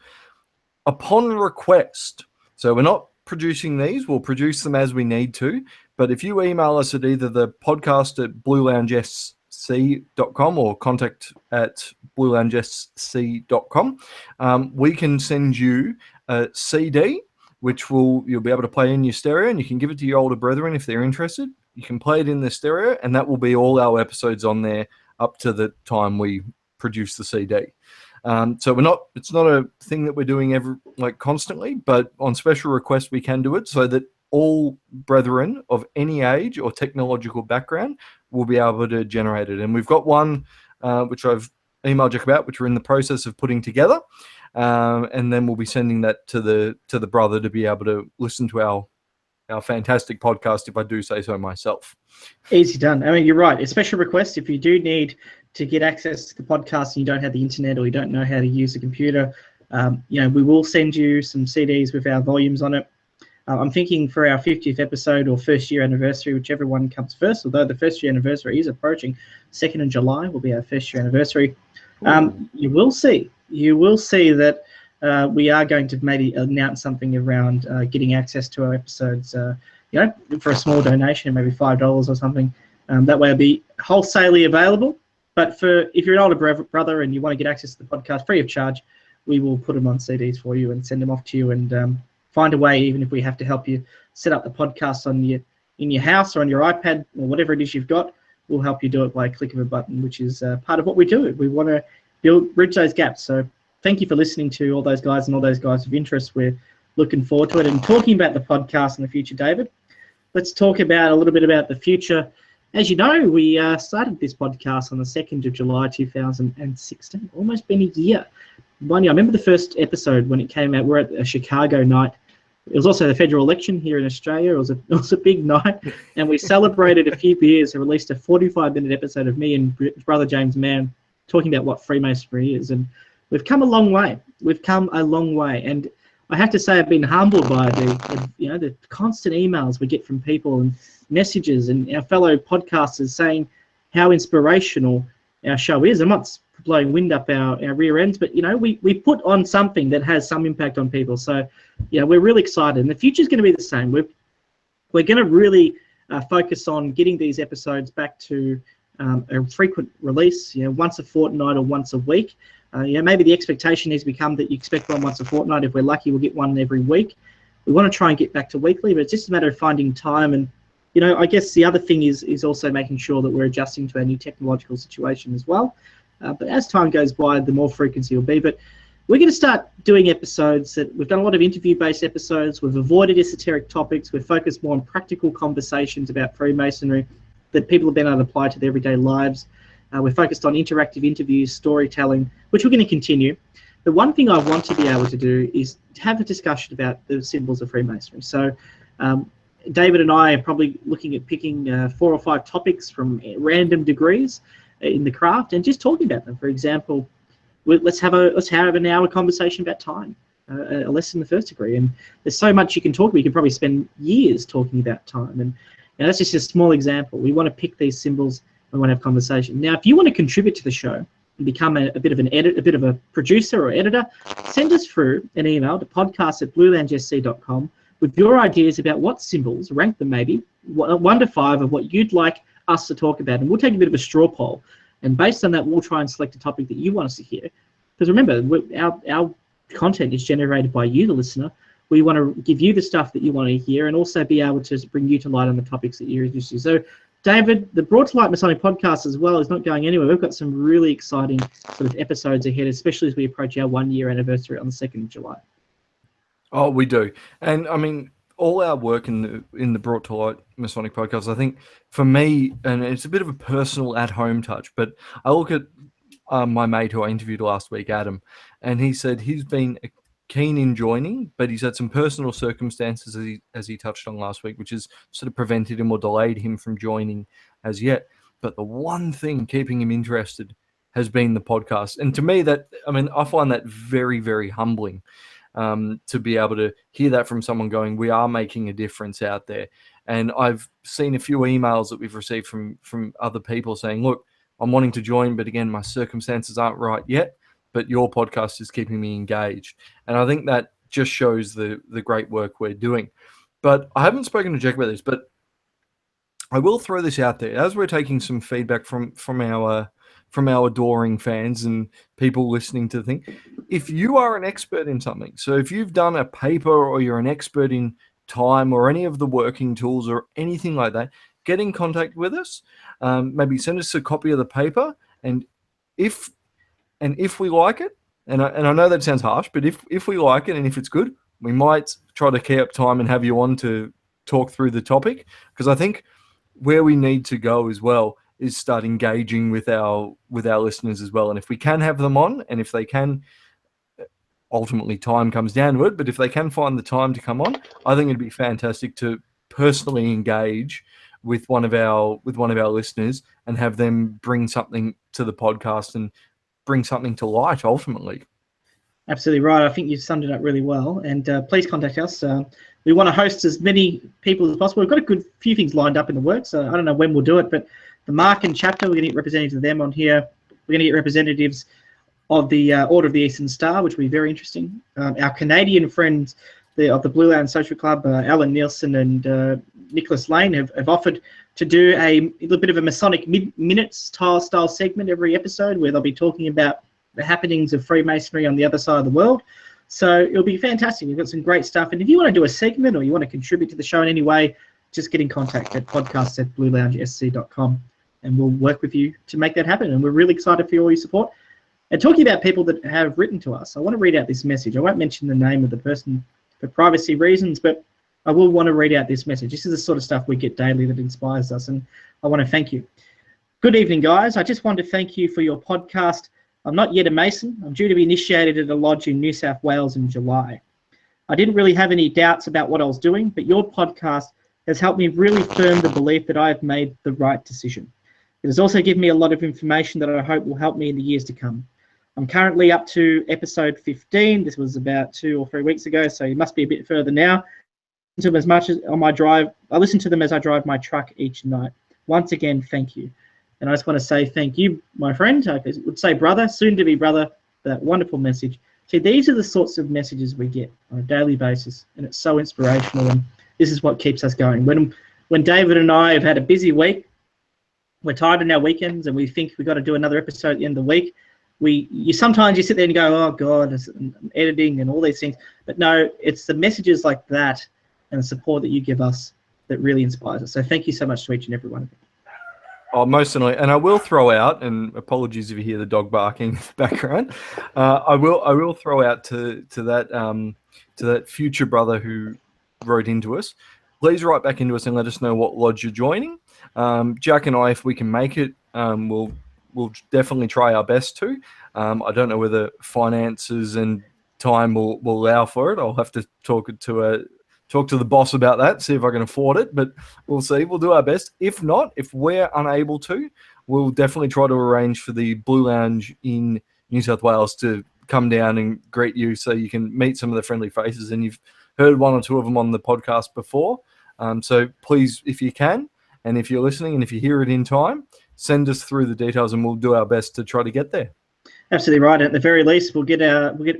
S2: Upon request, so we're not producing these, we'll produce them as we need to, but if you email us at either the podcast at blueloungesc.com or contact at blueloungesc.com, we can send you a CD, which you'll be able to play in your stereo, and you can give it to your older brethren if they're interested. You can play it in the stereo, and that will be all our episodes on there up to the time we produce the CD. So it's not a thing that we're doing constantly, but on special request we can do it so that all brethren of any age or technological background will be able to generate it. And we've got one which I've emailed Jack about, which we're in the process of putting together, and then we'll be sending that to the brother to be able to listen to our fantastic podcast, if I do say so myself.
S1: Easy done. I mean, you're right. A special request, if you do need to get access to the podcast and you don't have the internet or you don't know how to use a computer, we will send you some CDs with our volumes on it. I'm thinking for our 50th episode or first year anniversary, whichever one comes first, although the first year anniversary is approaching, 2nd of July will be our first year anniversary. You will see that we are going to maybe announce something around getting access to our episodes, for a small donation, maybe $5 or something. That way it'll be wholesalely available. But if you're an older brother and you want to get access to the podcast free of charge, we will put them on CDs for you and send them off to you, and find a way, even if we have to help you set up the podcast in your house or on your iPad or whatever it is you've got, we'll help you do it by a click of a button, which is part of what we do. We want to bridge those gaps. So thank you for listening to all those guys and all those guys of interest. We're looking forward to it. And talking about the podcast in the future, David, let's talk a little bit about the future. As you know, we started this podcast on the 2nd of July 2016, almost been a year. I remember the first episode when it came out. We're at a Chicago night. It was also the federal election here in Australia. It was a big night, and we celebrated a few beers and released a 45-minute episode of me and brother James Mann talking about what Freemasonry is. And we've come a long way. And I have to say I've been humbled by the constant emails we get from people and messages and our fellow podcasters saying how inspirational our show is. I'm not blowing wind up our rear ends, but we put on something that has some impact on people. So we're really excited, and the future is going to be the same. We're going to really focus on getting these episodes back to a frequent release, once a fortnight or once a week. Maybe the expectation has become that you expect one once a fortnight. If we're lucky, we'll get one every week. We want to try and get back to weekly, but it's just a matter of finding time. And I guess the other thing is also making sure that we're adjusting to our new technological situation as well. But as time goes by, the more frequency will be. But we're going to start doing episodes that we've done a lot of interview-based episodes. We've avoided esoteric topics. We've focused more on practical conversations about Freemasonry that people have been able to apply to their everyday lives. We're focused on interactive interviews, storytelling, which we're going to continue. The one thing I want to be able to do is have a discussion about the symbols of Freemasonry. So David and I are probably looking at picking 4 or 5 topics from random degrees in the craft and just talking about them. For example, let's have an hour conversation about time, a lesson in the first degree. And there's so much you can talk about. You can probably spend years talking about time. And that's just a small example. We want to pick these symbols. We want to have conversation. Now, if you want to contribute to the show and become a bit of an edit, a bit of a producer or editor, send us through an email to podcast@blueloungesc.com with your ideas about what symbols, rank them maybe, 1 to 5 of what you'd like us to talk about. And we'll take a bit of a straw poll. And based on that, we'll try and select a topic that you want us to hear. Because remember, our content is generated by you, the listener. We want to give you the stuff that you want to hear and also be able to bring you to light on the topics that you're interested in. So, David, the Brought to Light Masonic podcast as well is not going anywhere. We've got some really exciting sort of episodes ahead, especially as we approach our 1-year anniversary on the 2nd of July.
S2: Oh, we do. And I mean, all our work in the Brought to Light Masonic podcast, I think for me, and it's a bit of a personal at-home touch, but I look at my mate who I interviewed last week, Adam, and he said he's been keen in joining, but he's had some personal circumstances as he touched on last week, which has sort of prevented him or delayed him from joining as yet. But the one thing keeping him interested has been the podcast. And to me, I find that very, very humbling to be able to hear that from someone going, we are making a difference out there. And I've seen a few emails that we've received from other people saying, look, I'm wanting to join, but again, my circumstances aren't right yet, but your podcast is keeping me engaged. And I think that just shows the great work we're doing. But I haven't spoken to Jack about this, but I will throw this out there as we're taking some feedback from our adoring fans and people listening to the thing. If you are an expert in something, so if you've done a paper or you're an expert in time or any of the working tools or anything like that, get in contact with us. Maybe send us a copy of the paper, and if we like it, and I know that sounds harsh, but if we like it and if it's good, we might try to key up time and have you on to talk through the topic, because I think where we need to go as well is start engaging with our listeners as well. And if we can have them on, and if they can, ultimately time comes down to it, but if they can find the time to come on, I think it'd be fantastic to personally engage with one of our listeners and have them bring something to the podcast and bring something to light ultimately.
S1: Absolutely right. I think you've summed it up really well. And please contact us. We want to host as many people as possible. We've got a good few things lined up in the works. I don't know when we'll do it, but the Marken chapter, we're going to get representatives of them on here. We're going to get representatives of the Order of the Eastern Star, which will be very interesting. Our Canadian friends of the Blue Lounge Social Club, Alan Nielsen and Nicholas Lane, have offered to do a little bit of a Masonic Minutes style segment every episode where they'll be talking about the happenings of Freemasonry on the other side of the world. So it'll be fantastic. We've got some great stuff. And if you want to do a segment or you want to contribute to the show in any way, just get in contact at podcast@blueloungesc.com and we'll work with you to make that happen. And we're really excited for all your support. And talking about people that have written to us, I want to read out this message. I won't mention the name of the person for privacy reasons, but I will want to read out this message. This is the sort of stuff we get daily that inspires us, and I want to thank you. Good evening, guys. I just wanted to thank you for your podcast. I'm not yet a Mason. I'm due to be initiated at a lodge in New South Wales in July. I didn't really have any doubts about what I was doing, but your podcast has helped me really firm the belief that I have made the right decision. It has also given me a lot of information that I hope will help me in the years to come. I'm currently up to episode 15. This was about 2 or 3 weeks ago, so you must be a bit further now. I listen to them as much as on my drive. I listen to them as I drive my truck each night. Once again, thank you. And I just want to say thank you, my friend. I would say brother, soon to be brother, for that wonderful message. See, these are the sorts of messages we get on a daily basis, and it's so inspirational, and this is what keeps us going. When David and I have had a busy week, we're tired on our weekends, and we think we've got to do another episode at the end of the week. Sometimes you sit there and go, oh God, it's editing and all these things. But no, it's the messages like that and the support that you give us that really inspires us. So thank you so much to each and every one of you.
S2: Oh, most certainly. And I will throw out, and apologies if you hear the dog barking in the background. I will throw out to that future brother who wrote into us. Please write back into us and let us know what lodge you're joining. Jack and I, if we can make it, we'll definitely try our best to. I don't know whether finances and time will allow for it. I'll have to talk to the boss about that, see if I can afford it, but we'll see. We'll do our best. If not, if we're unable to, we'll definitely try to arrange for the Blue Lounge in New South Wales to come down and greet you so you can meet some of the friendly faces. And you've heard one or two of them on the podcast before. So please, if you can, and if you're listening and if you hear it in time, send us through the details and we'll do our best to try to get there.
S1: Absolutely right. At the very least, we'll get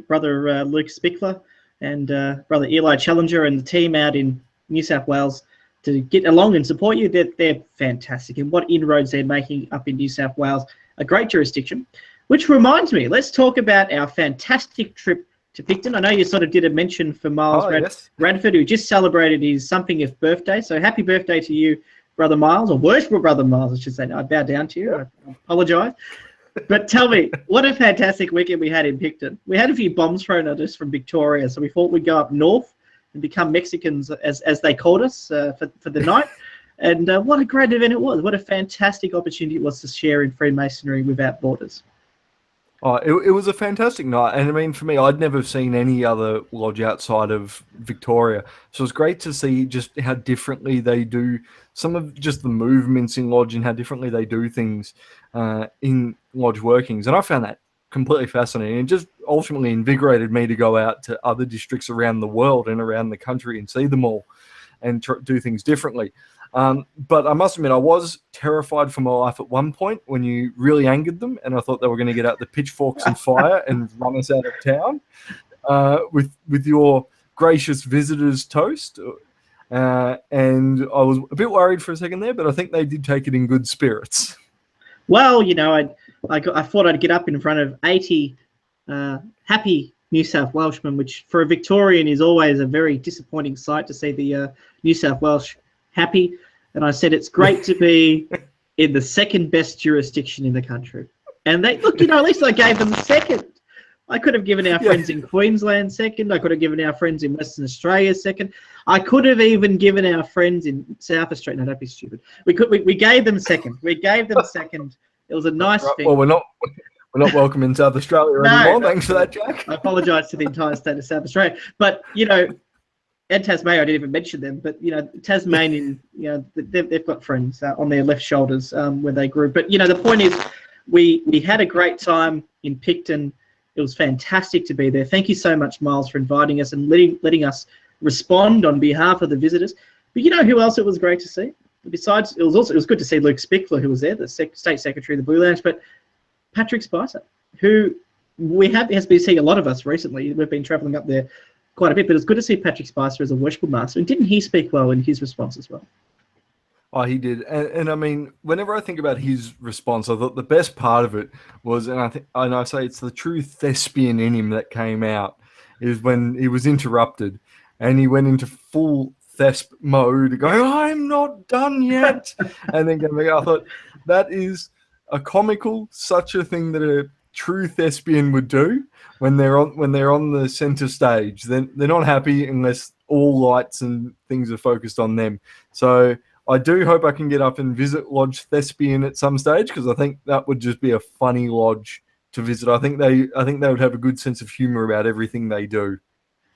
S1: brother Luke Spickler and brother Eli Challenger and the team out in New South Wales to get along and support you. They're fantastic, and what inroads they're making up in New South Wales, a great jurisdiction. Which reminds me, let's talk about our fantastic trip to Picton. I know you sort of did a mention for Miles Radford, who just celebrated his something-th birthday. So happy birthday to you, Brother Miles, or worshipful Brother Miles, I should say. I bow down to you. I apologise. But tell me, what a fantastic weekend we had in Picton. We had a few bombs thrown at us from Victoria, so we thought we'd go up north and become Mexicans, as they called us, for the night. And what a great event it was. What a fantastic opportunity it was to share in Freemasonry without borders.
S2: Oh, it was a fantastic night. And I mean, for me, I'd never seen any other lodge outside of Victoria. So it's great to see just how differently they do some of just the movements in lodge and how differently they do things in lodge workings. And I found that completely fascinating. It just ultimately invigorated me to go out to other districts around the world and around the country and see them all and do things differently. But I must admit, I was terrified for my life at one point when you really angered them, and I thought they were going to get out the pitchforks and fire and run us out of town with your gracious visitors toast. And I was a bit worried for a second there, but I think they did take it in good spirits.
S1: Well, I thought I'd get up in front of 80 happy New South Welshmen, which for a Victorian is always a very disappointing sight to see the New South Welsh happy. And I said, it's great to be in the second best jurisdiction in the country. And they look, at least I gave them second. I could have given our friends in Queensland second. I could have given our friends in Western Australia second. I could have even given our friends in South Australia. No, don't be stupid. We gave them second. We gave them second. It was a nice thing.
S2: Well, we're not welcome in South Australia anymore. Thanks for that, Jack.
S1: I apologise to the entire state of South Australia. But, and Tasmania, I didn't even mention them, but, Tasmanian, they've got friends on their left shoulders where they grew. But, the point is we had a great time in Picton. It was fantastic to be there. Thank you so much, Miles, for inviting us and letting us respond on behalf of the visitors. But who else it was great to see? Besides, it was good to see Luke Spickler, who was there, the State Secretary of the Blue Lounge, but Patrick Spicer, who has been seeing a lot of us recently. We've been travelling up there quite a bit, but it's good to see Patrick Spicer as a worship master. And didn't he speak well in his response as well?
S2: Oh, he did. And I mean, whenever I think about his response, I thought the best part of it was, and I say it's the true thespian in him that came out, is when he was interrupted and he went into full thesp mode, going, I'm not done yet. And then I thought, that is a comical, such a thing that a true thespian would do when they're on the center stage. Then they're not happy unless all lights and things are focused on them. So I do hope I can get up and visit Lodge Thespian at some stage, because I think that would just be a funny lodge to visit. I think they would have a good sense of humor about everything they do.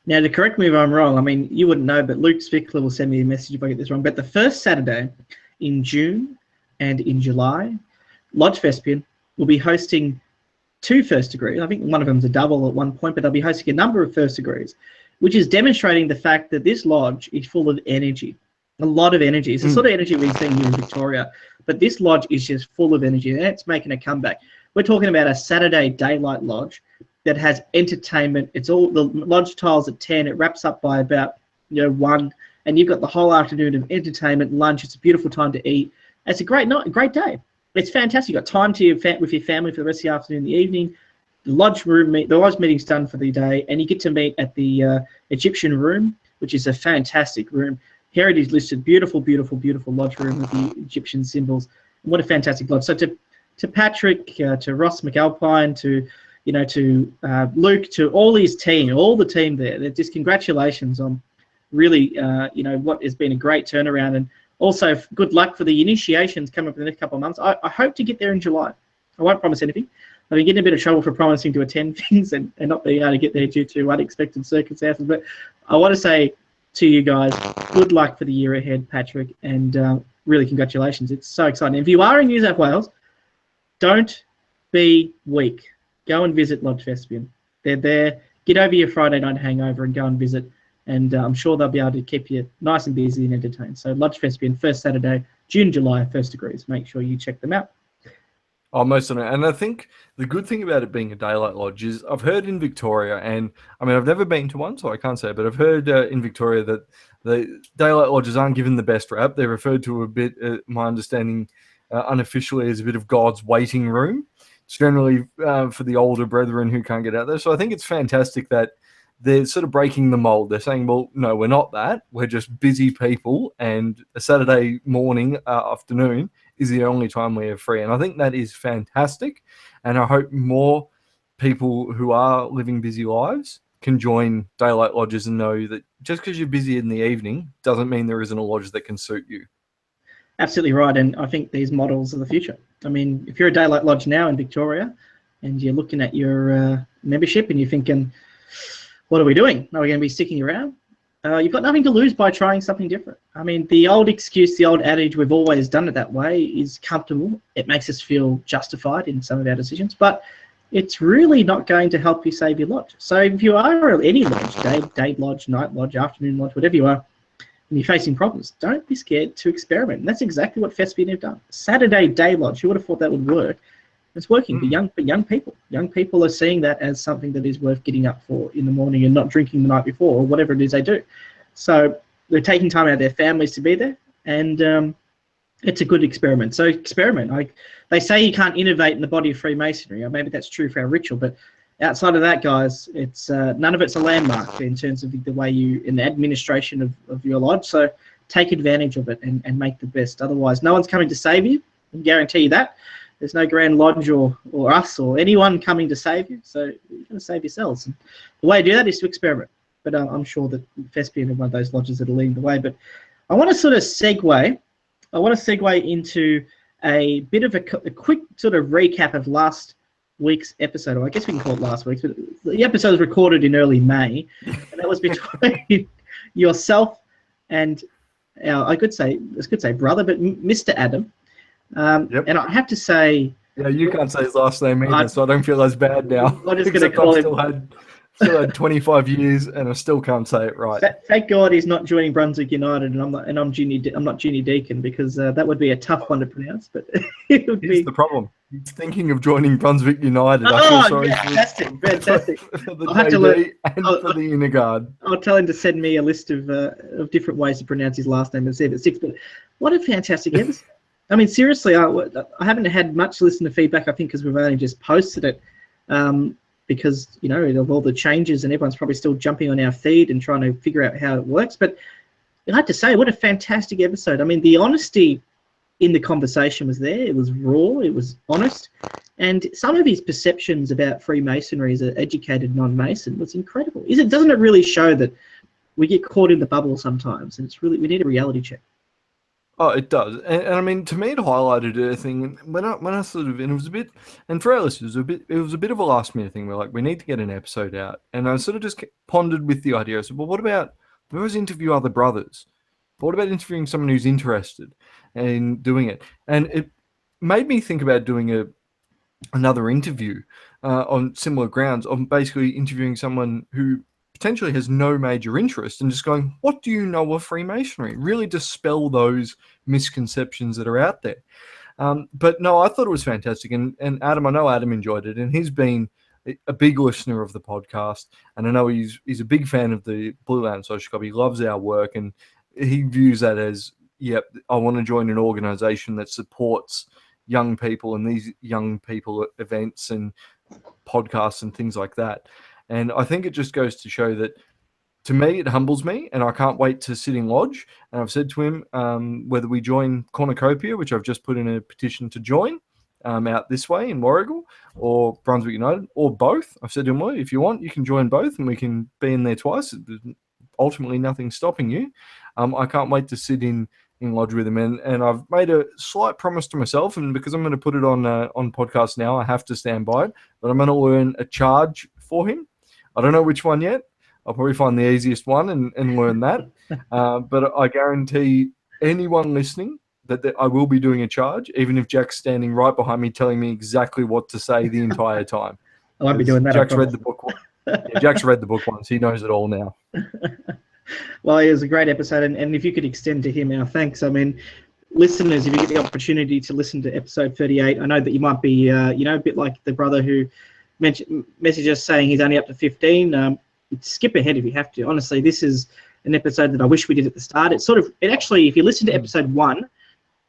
S1: Now, to correct me if I'm wrong, I mean, you wouldn't know, but Luke Spickler will send me a message if I get this wrong. But the first Saturday in June and in July, Lodge Thespian will be hosting 2 first degrees. I think one of them's a double at one point, but they'll be hosting a number of first degrees, which is demonstrating the fact that this lodge is full of energy. A lot of energy. It's the sort of energy we've seen here in Victoria, but this lodge is just full of energy, and it's making a comeback. We're talking about a Saturday daylight lodge that has entertainment. It's all the lodge tiles at 10. It wraps up by about 1, and you've got the whole afternoon of entertainment, lunch. It's a beautiful time to eat. It's a great night, a great day. It's fantastic. You've got time with your family for the rest of the afternoon and the evening. The lodge meeting's done for the day, and you get to meet at the Egyptian room, which is a fantastic room. Heritage listed, beautiful, beautiful, beautiful lodge room with the Egyptian symbols. What a fantastic lodge. So to Patrick, to Ross McAlpine, to Luke, to all the team there, just congratulations on really what has been a great turnaround, and also good luck for the initiations coming up in the next couple of months. I hope to get there in July. I won't promise anything. I've been getting a bit of trouble for promising to attend things and not being able to get there due to unexpected circumstances. But I want to say to you guys, good luck for the year ahead, Patrick, and really congratulations. It's so exciting. If you are in New South Wales, don't be weak. Go and visit Lodge Thespian. They're there. Get over your Friday night hangover and go and visit, and I'm sure they'll be able to keep you nice and busy and entertained. So Lodge Thespian, first Saturday, June, July, first degrees. Make sure you check them out.
S2: Oh, most of it. And I think the good thing about it being a daylight lodge is I've heard in Victoria, and I mean, I've never been to one, so I can't say, but I've heard in Victoria that the daylight lodges aren't given the best rap. They're referred to a bit, my understanding, unofficially as a bit of God's waiting room. It's generally for the older brethren who can't get out there. So I think it's fantastic that they're sort of breaking the mold. They're saying, well, no, we're not that. We're just busy people, and a Saturday morning, afternoon is the only time we have free. And I think that is fantastic. And I hope more people who are living busy lives can join daylight lodges and know that just because you're busy in the evening doesn't mean there isn't a lodge that can suit you.
S1: Absolutely right. And I think these models are the future. I mean, if you're a daylight lodge now in Victoria, and you're looking at your membership and you're thinking, what are we doing? Are we going to be sticking around? You've got nothing to lose by trying something different. I mean, the old excuse, the old adage, we've always done it that way, is comfortable. It makes us feel justified in some of our decisions, but it's really not going to help you save your lodge. So if you are at any lodge, day lodge, night lodge, afternoon lodge, whatever you are, and you're facing problems, don't be scared to experiment. And that's exactly what Thespian have done. Saturday day lodge, who would have thought that would work? It's working for young people. Young people are seeing that as something that is worth getting up for in the morning and not drinking the night before, or whatever it is they do. So they're taking time out of their families to be there, and it's a good experiment. So experiment. They say you can't innovate in the body of Freemasonry, or maybe that's true for our ritual, but outside of that, guys, it's none of it's a landmark in terms of the way you, in the administration of your lodge. So take advantage of it and make the best. Otherwise, no one's coming to save you. I can guarantee you that. There's no Grand Lodge or us or anyone coming to save you, so you're going to save yourselves. And the way to do that is to experiment. But I'm sure that Thespian is one of those lodges that are leading the way. But I want to sort of segue. I want to segue into a bit of a quick sort of recap of last week's episode. Or I guess we can call it last week's, but the episode was recorded in early May, and that was between yourself and our, I could say brother, but Mr. Adam.
S2: Yep.
S1: And I have to say,
S2: yeah, you can't say his last name either, so I don't feel as bad now.
S1: I'm just going to call him.
S2: Still had 25 years, and I still can't say it right.
S1: Thank God he's not joining Brunswick United, and I'm not Junior Deacon, because that would be a tough one to pronounce. But it would
S2: Here's
S1: be
S2: the problem. He's thinking of joining Brunswick United.
S1: Fantastic!
S2: For the
S1: I'll have to learn,
S2: and for the Inner Guard.
S1: I'll tell him to send me a list of different ways to pronounce his last name and see if it sticks. But what a fantastic episode! I mean, seriously, I haven't had much listener feedback, I think, because we've only just posted it, because, you know, of all the changes, and everyone's probably still jumping on our feed and trying to figure out how it works. But I have to say, what a fantastic episode. I mean, the honesty in the conversation was there. It was raw. It was honest. And some of his perceptions about Freemasonry as an educated non-Mason was incredible. Doesn't it really show that we get caught in the bubble sometimes, and we need a reality check?
S2: Oh, it does, and I mean, to me, it highlighted a thing when I sort of, and it was a bit, and for our listeners, it was a bit of a last minute thing. We're like, we need to get an episode out, and I sort of just pondered with the idea. I said, well, what about let's interview other brothers? What about interviewing someone who's interested in doing it? And it made me think about doing another interview on similar grounds, on basically interviewing someone who potentially has no major interest, and just going, what do you know of Freemasonry? Really dispel those misconceptions that are out there. But no, I thought it was fantastic. And Adam, I know Adam enjoyed it, and he's been a big listener of the podcast. And I know he's a big fan of the Blue Land Social Club. He loves our work, and he views that as, yep, I want to join an organization that supports young people and these young people events and podcasts and things like that. And I think it just goes to show that, to me, it humbles me, and I can't wait to sit in Lodge. And I've said to him, whether we join Cornucopia, which I've just put in a petition to join, out this way in Warragul, or Brunswick United, or both. I've said to him, well, if you want, you can join both, and we can be in there twice. There's ultimately nothing stopping you. I can't wait to sit in Lodge with him. And I've made a slight promise to myself, and because I'm going to put it on podcast now, I have to stand by it, but I'm going to learn a charge for him. I don't know which one yet. I'll probably find the easiest one and learn that. But I guarantee anyone listening that I will be doing a charge, even if Jack's standing right behind me telling me exactly what to say the entire time.
S1: I won't be doing that.
S2: Jack's read the book. Yeah, Jack's read the book once. He knows it all now.
S1: Well, it was a great episode, and if you could extend to him our thanks. I mean, listeners, if you get the opportunity to listen to episode 38, I know that you might be, a bit like the brother who messaged us saying he's only up to 15. Skip ahead if you have to. Honestly, this is an episode that I wish we did at the start. It actually, if you listen to episode 1,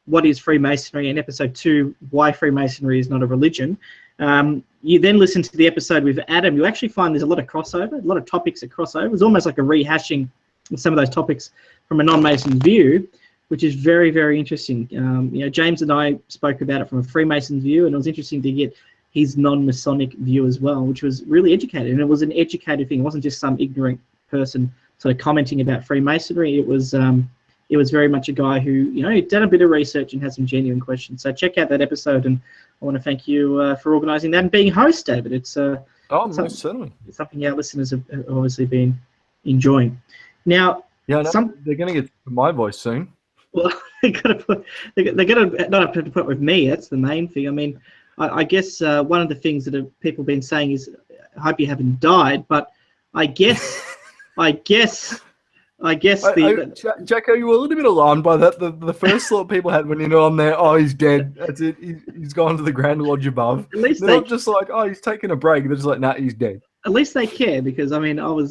S1: what is Freemasonry, and episode 2, why Freemasonry is not a religion, you then listen to the episode with Adam, you actually find there's a lot of crossover, a lot of topics that cross over. It's almost like a rehashing of some of those topics from a non-Mason view, which is very, very interesting. James and I spoke about it from a Freemason view, and it was interesting to get his non-Masonic view as well, which was really educated. And it was an educated thing. It wasn't just some ignorant person sort of commenting about Freemasonry. It was it was very much a guy who, you know, he'd done a bit of research and had some genuine questions. So check out that episode, and I want to thank you for organising that and being host, David. It's
S2: most certainly.
S1: It's something our listeners have obviously been enjoying. Now,
S2: yeah, no, they're going to get my voice soon.
S1: Well, they're going to not have to put with me. That's the main thing. I mean, I guess one of the things that people have been saying is, I hope you haven't died. But I guess,
S2: Jacko, you were a little bit alarmed by that. The first thought people had when you're on there, oh, he's dead. That's it. He's gone to the Grand Lodge above.
S1: At least
S2: they're not just like, oh, he's taking a break. They're just like, nah, he's dead.
S1: At least they care, because I mean, I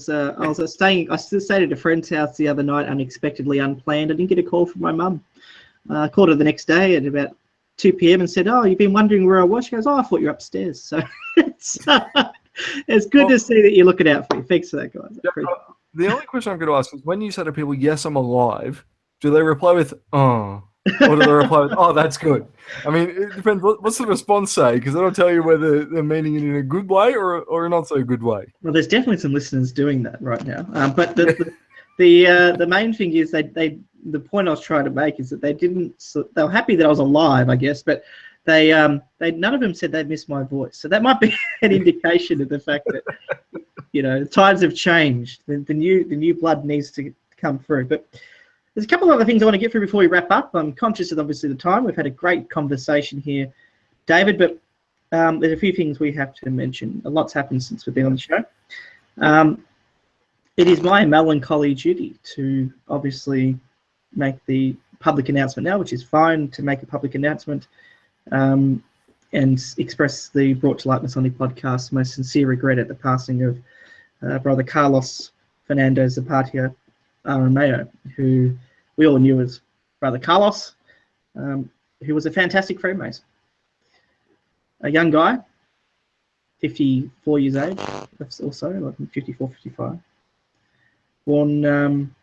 S1: stayed at a friend's house the other night, unexpectedly, unplanned. I didn't get a call from my mum. I called her the next day at about 2 p.m. and said, "Oh, you've been wondering where I was?" She goes, "Oh, I thought you were upstairs." So it's good to see that you're looking out for you. Thanks for that, guys.
S2: The only question I'm going to ask is, when you say to people, "Yes, I'm alive," do they reply with "Oh"? Or do they reply with, "Oh, that's good"? I mean, it depends. What's the response say? Because that'll tell you whether they're meaning it in a good way or a not so good way.
S1: Well, there's definitely some listeners doing that right now. But the main thing is the point I was trying to make is that they were happy that I was alive, I guess, but they none of them said they missed my voice. So that might be an indication of the fact that, you know, times have changed. The new blood needs to come through. But there's a couple of other things I want to get through before we wrap up. I'm conscious of, obviously, the time. We've had a great conversation here, David, but there's a few things we have to mention. A lot's happened since we've been on the show. It is my melancholy duty to obviously make the public announcement now, which is fine to make a public announcement, and express the Brought to Light Masonic podcast most sincere regret at the passing of Brother Carlos Fernandez Zapatia Aramayo, who we all knew as Brother Carlos, who was a fantastic Freemason. A young guy, 54 years age, or so, like 54, 55. Born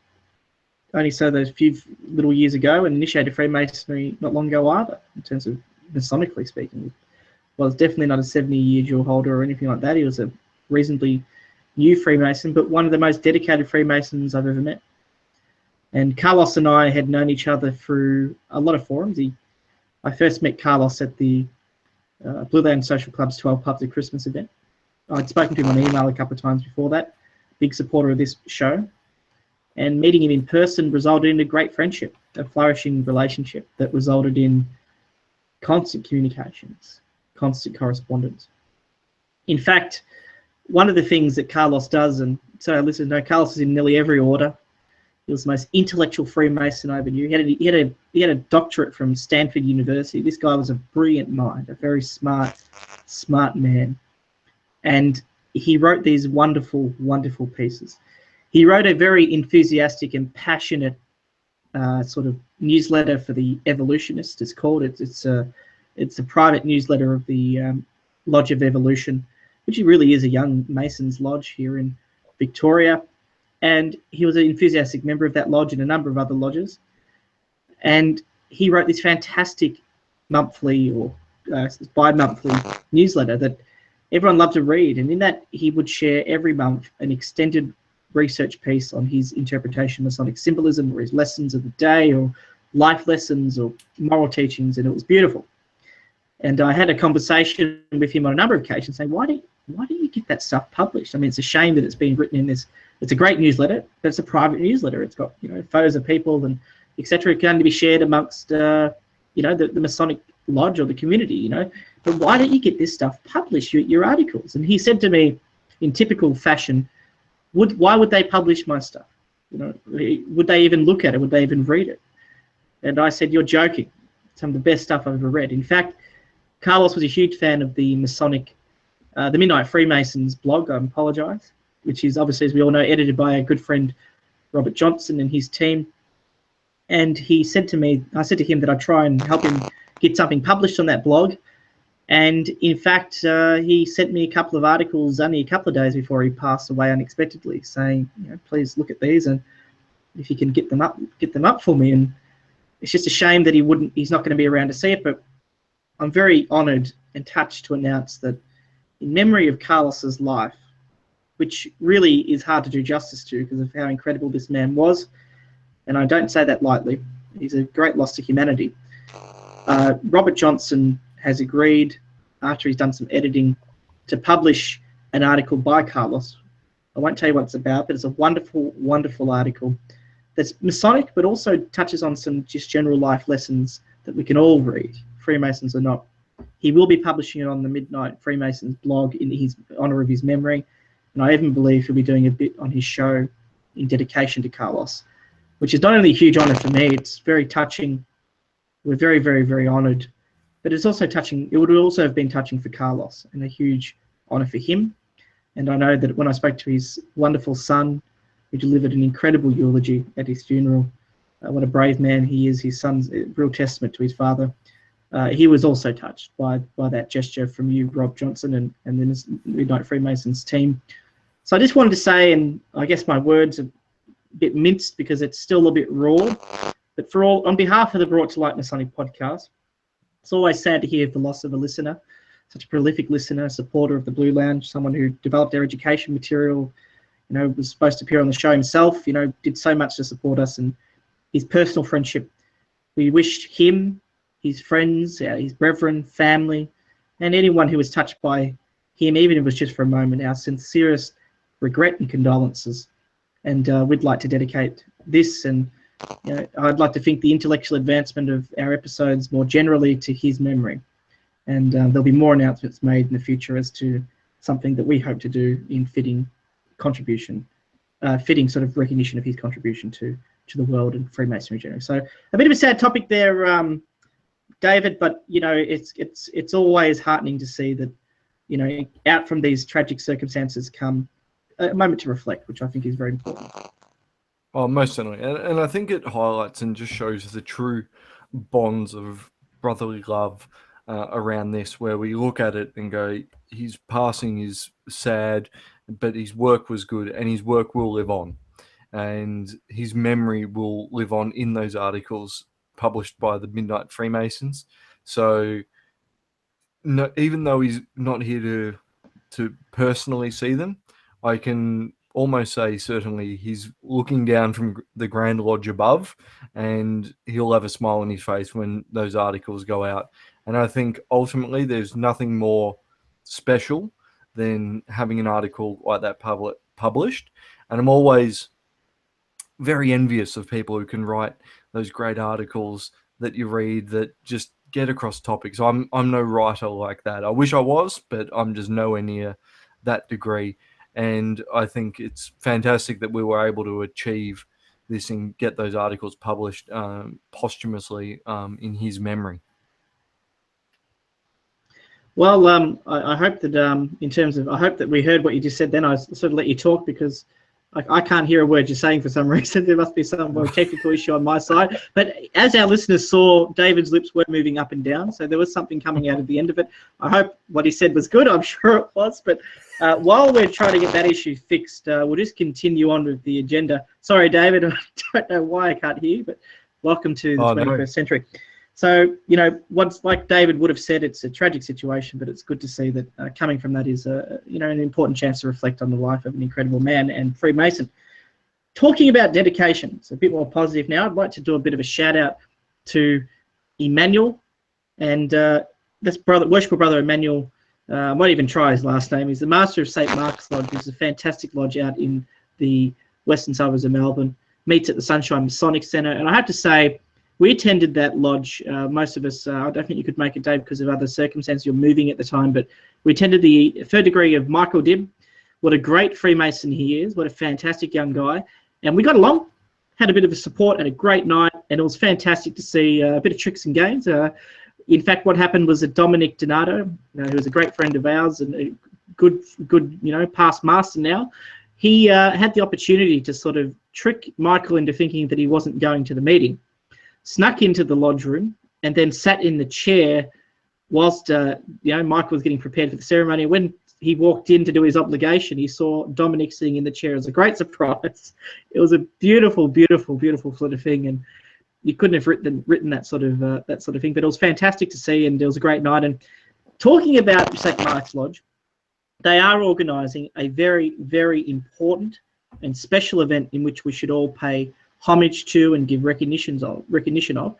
S1: only so those few little years ago, and initiated Freemasonry not long ago either, in terms of Masonically speaking. Well, it's definitely not a 70-year dual holder or anything like that. He was a reasonably new Freemason, but one of the most dedicated Freemasons I've ever met. And Carlos and I had known each other through a lot of forums. I first met Carlos at the Blue Land Social Club's 12 Pubs of Christmas event. I'd spoken to him on email a couple of times before that. Big supporter of this show. And meeting him in person resulted in a great friendship, a flourishing relationship that resulted in constant communications, constant correspondence. In fact, one of the things that Carlos does, and so listeners know, Carlos is in nearly every order. He was the most intellectual Freemason I ever knew. He had a doctorate from Stanford University. This guy was a brilliant mind, a very smart man. And he wrote these wonderful, wonderful pieces. He wrote a very enthusiastic and passionate sort of newsletter for the Evolutionists. It's called. It's a private newsletter of the Lodge of Evolution, which really is a young Masons lodge here in Victoria. And he was an enthusiastic member of that lodge and a number of other lodges. And he wrote this fantastic monthly or bi-monthly newsletter that everyone loved to read. And in that, he would share every month an extended research piece on his interpretation of Masonic symbolism, or his lessons of the day, or life lessons, or moral teachings, and it was beautiful. And I had a conversation with him on a number of occasions saying, why don't you get that stuff published? I mean, it's a shame that it's been written in this. It's a great newsletter, but it's a private newsletter. It's got, you know, photos of people and etc. It can only be shared amongst the Masonic lodge or the community, you know. But why don't you get this stuff published, your articles? And he said to me, in typical fashion, why would they publish my stuff? You know, would they even look at it? Would they even read it? And I said, you're joking. Some of the best stuff I've ever read. In fact, Carlos was a huge fan of the Masonic, the Midnight Freemasons blog, I apologize, which is obviously, as we all know, edited by a good friend, Robert Johnson, and his team. And he said to me, I said to him that I'd try and help him get something published on that blog. And in fact, he sent me a couple of articles only a couple of days before he passed away unexpectedly, saying, you know, please look at these, and if you can get them up for me. And it's just a shame that he's not going to be around to see it, but I'm very honoured and touched to announce that in memory of Carlos's life, which really is hard to do justice to because of how incredible this man was, and I don't say that lightly. He's a great loss to humanity. Robert Johnson has agreed, after he's done some editing, to publish an article by Carlos. I won't tell you what it's about, but it's a wonderful, wonderful article that's Masonic, but also touches on some just general life lessons that we can all read, Freemasons or not. He will be publishing it on the Midnight Freemasons blog in his honour of his memory, and I even believe he'll be doing a bit on his show in dedication to Carlos, which is not only a huge honour for me, it's very touching. We're very, very, very honoured, but it's also touching. It would also have been touching for Carlos, and a huge honour for him. And I know that when I spoke to his wonderful son, who delivered an incredible eulogy at his funeral, what a brave man he is. His son's a real testament to his father. He was also touched by that gesture from you, Rob Johnson, and the Midnight Freemasons team. So I just wanted to say, and I guess my words are a bit minced because it's still a bit raw, but for all, on behalf of the Brought to Light Masonic podcast, it's always sad to hear of the loss of a listener, such a prolific listener, supporter of the Blue Lounge, someone who developed their education material, was supposed to appear on the show himself, did so much to support us, and his personal friendship. We wish him, his friends, his brethren, family, and anyone who was touched by him, even if it was just for a moment, our sincerest regret and condolences. And we'd like to dedicate this, and I'd like to think the intellectual advancement of our episodes more generally to his memory. And there'll be more announcements made in the future as to something that we hope to do in fitting contribution, fitting sort of recognition of his contribution to the world and Freemasonry generally. So a bit of a sad topic there, David, but it's always heartening to see that out from these tragic circumstances come a moment to reflect, which I think is very important.
S2: Oh, most certainly, and I think it highlights and just shows the true bonds of brotherly love around this, where we look at it and go, his passing is sad, but his work was good, and his work will live on, and his memory will live on in those articles published by the Midnight Freemasons. So no, even though he's not here to personally see them, I can almost say certainly he's looking down from the Grand Lodge above, and he'll have a smile on his face when those articles go out. And I think ultimately there's nothing more special than having an article like that published. And I'm always very envious of people who can write those great articles that you read that just get across topics. I'm no writer like that. I wish I was, but I'm just nowhere near that degree. And I think it's fantastic that we were able to achieve this and get those articles published posthumously in his memory.
S1: Well, I hope that I hope that we heard what you just said then. I sort of let you talk because I can't hear a word you're saying for some reason. There must be some technical issue on my side. But as our listeners saw, David's lips were moving up and down, so there was something coming out at the end of it. I hope what he said was good. I'm sure it was. But while we're trying to get that issue fixed, we'll just continue on with the agenda. Sorry, David, I don't know why I can't hear you, but welcome to the 21st century. So, what's like David would have said, it's a tragic situation, but it's good to see that coming from that is an important chance to reflect on the life of an incredible man and Freemason. Talking about dedication, it's a bit more positive now. I'd like to do a bit of a shout out to Emmanuel and this worshipful brother Emmanuel. I won't even try his last name. He's the master of St. Mark's Lodge, which is a fantastic lodge out in the western suburbs of Melbourne. Meets at the Sunshine Masonic Centre, and I have to say, we attended that lodge. Most of us, I don't think you could make it, Dave, because of other circumstances. You're moving at the time, but we attended the third degree of Michael Dibb. What a great Freemason he is. What a fantastic young guy. And we got along, had a bit of a support, and a great night, and it was fantastic to see a bit of tricks and games. In fact, what happened was that Dominic Donato, who was a great friend of ours and a good, past master now, he had the opportunity to sort of trick Michael into thinking that he wasn't going to the meeting. Snuck into the lodge room and then sat in the chair whilst Michael was getting prepared for the ceremony. When he walked in to do his obligation, he saw Dominic sitting in the chair. It was a great surprise. It was a beautiful, beautiful, beautiful sort of thing, and you couldn't have written that sort of thing. But it was fantastic to see, and it was a great night. And talking about St. Mark's Lodge, they are organising a very, very important and special event in which we should all pay homage to and give recognition of,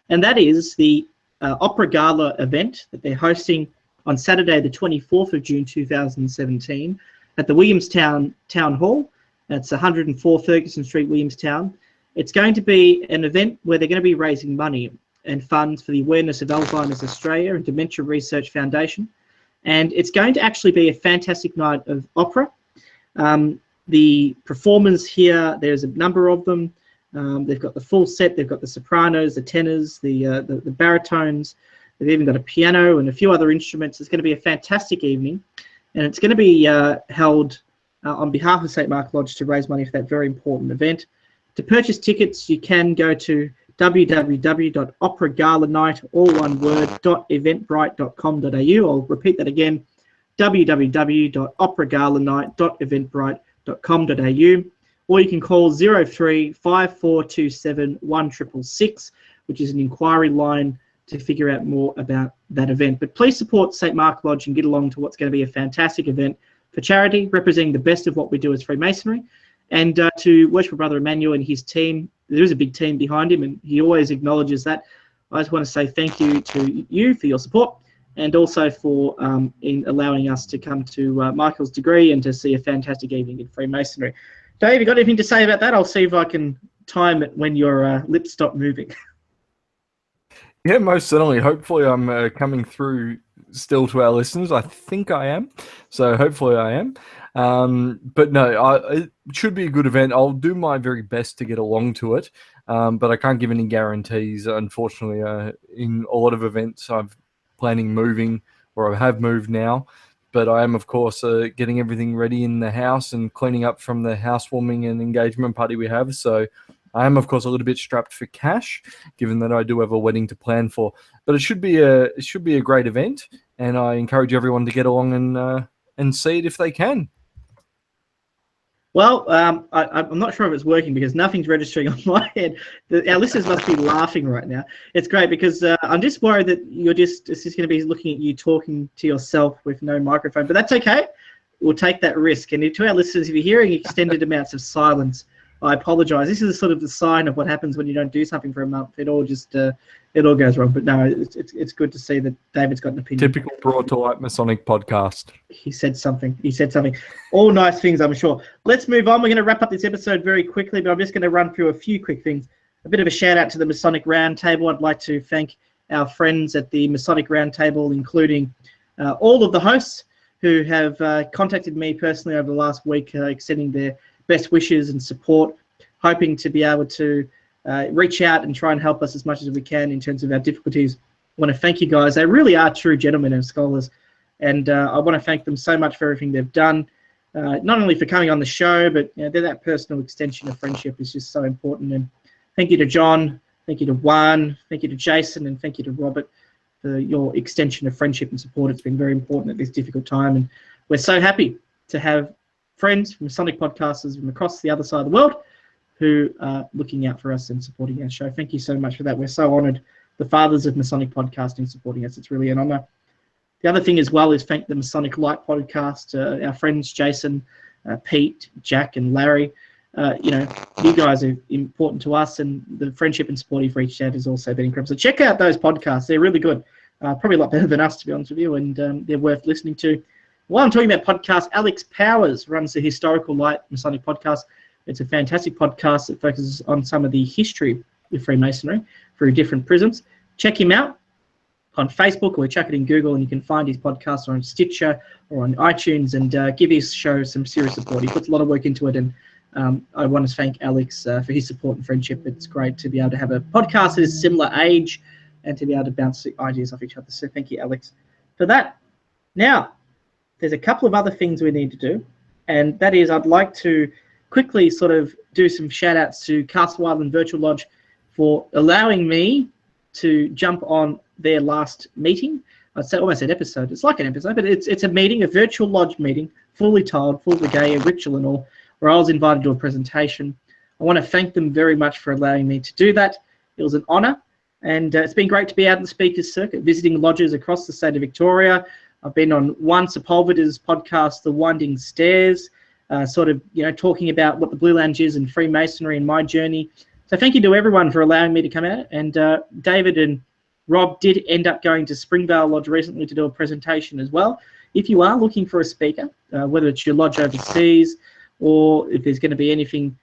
S1: and that is the Opera Gala event that they're hosting on Saturday, the 24th of June 2017, at the Williamstown Town Hall. That's 104 Ferguson Street, Williamstown. It's going to be an event where they're going to be raising money and funds for the awareness of Alzheimer's Australia and Dementia Research Foundation. And it's going to actually be a fantastic night of opera. The performers here, there's a number of them. They've got the full set. They've got the sopranos, the tenors, the baritones. They've even got a piano and a few other instruments. It's going to be a fantastic evening, and it's going to be held on behalf of St. Mark Lodge to raise money for that very important event. To purchase tickets, you can go to www.operagalanight, all one word, .eventbrite.com.au. I'll repeat that again, www.operagalanight.eventbrite.com.au, or you can call 03 5427 1666, which is an inquiry line to figure out more about that event. But please support St. Mark Lodge and get along to what's going to be a fantastic event for charity, representing the best of what we do as Freemasonry. And to Worshipful Brother Emmanuel and his team, there is a big team behind him, and he always acknowledges that. I just want to say thank you to you for your support, and also for in allowing us to come to Michael's degree and to see a fantastic evening in Freemasonry. Dave, you got anything to say about that? I'll see if I can time it when your lips stop moving.
S2: Yeah, most certainly. Hopefully I'm coming through still to our listeners. I think I am. So hopefully I am. But no, it should be a good event. I'll do my very best to get along to it. But I can't give any guarantees, unfortunately. In a lot of events, I'm planning moving, or I have moved now. But I am, of course, getting everything ready in the house and cleaning up from the housewarming and engagement party we have. So I am, of course, a little bit strapped for cash, given that I do have a wedding to plan for. But it should be a great event, and I encourage everyone to get along and see it if they can.
S1: Well, I'm not sure if it's working because nothing's registering on my head. Our listeners must be laughing right now. It's great because I'm just worried that it's just going to be looking at you talking to yourself with no microphone, but that's okay. We'll take that risk. And to our listeners, if you're hearing extended amounts of silence, I apologize. This is sort of the sign of what happens when you don't do something for a month. It all just it all goes wrong. But no, it's good to see that David's got an opinion.
S2: Typical Brought to Light Masonic podcast.
S1: He said something. All nice things, I'm sure. Let's move on. We're going to wrap up this episode very quickly, but I'm just going to run through a few quick things. A bit of a shout out to the Masonic Roundtable. I'd like to thank our friends at the Masonic Roundtable, including all of the hosts who have contacted me personally over the last week, extending their best wishes and support, hoping to be able to reach out and try and help us as much as we can in terms of our difficulties. I want to thank you guys. They really are true gentlemen and scholars, and I want to thank them so much for everything they've done, not only for coming on the show, but they're that personal extension of friendship is just so important. And thank you to John, thank you to Juan, thank you to Jason, and thank you to Robert for your extension of friendship and support. It's been very important at this difficult time, and we're so happy to have friends from Masonic podcasters from across the other side of the world who are looking out for us and supporting our show. Thank you so much for that. We're so honoured. The fathers of Masonic podcasting supporting us. It's really an honour. The other thing as well is thank the Masonic Light podcast, our friends Jason, Pete, Jack, and Larry. You guys are important to us, and the friendship and support you've reached out has also been incredible. So check out those podcasts. They're really good. Probably a lot better than us, to be honest with you, and they're worth listening to. While I'm talking about podcasts, Alex Powers runs the Historical Light Masonic podcast. It's a fantastic podcast that focuses on some of the history of Freemasonry through different prisms. Check him out on Facebook, or check it in Google, and you can find his podcast on Stitcher or on iTunes, and give his show some serious support. He puts a lot of work into it, and I want to thank Alex for his support and friendship. It's great to be able to have a podcast that is similar age and to be able to bounce ideas off each other. So thank you, Alex, for that. Now, there's a couple of other things we need to do, and that is I'd like to quickly sort of do some shout outs to Castle Island Virtual Lodge for allowing me to jump on their last meeting. I'd say almost an episode. It's like an episode, but it's a meeting, a virtual lodge meeting, fully tiled, full regalia, ritual and all, where I was invited to a presentation. I want to thank them very much for allowing me to do that. It was an honour, and it's been great to be out in the speakers circuit, visiting lodges across the state of Victoria. I've been on Juan Sepulveda's podcast, The Winding Stairs, talking about what the Blue Lounge is and Freemasonry and my journey. So thank you to everyone for allowing me to come out. And David and Rob did end up going to Springvale Lodge recently to do a presentation as well. If you are looking for a speaker, whether it's your lodge overseas or if there's going to be anything,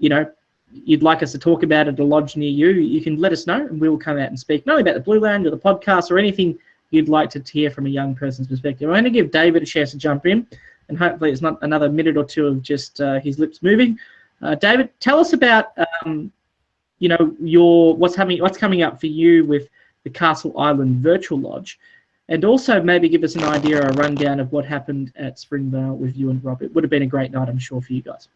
S1: you'd like us to talk about at a lodge near you, you can let us know and we'll come out and speak, not only about the Blue Lounge or the podcast or anything you'd like to hear from a young person's perspective. I'm going to give David a chance to jump in, and hopefully it's not another minute or two of just his lips moving. David, tell us about what's coming up for you with the Castle Island Virtual Lodge, and also maybe give us an idea or a rundown of what happened at Springvale with you and Rob. It would have been a great night, I'm sure, for you guys.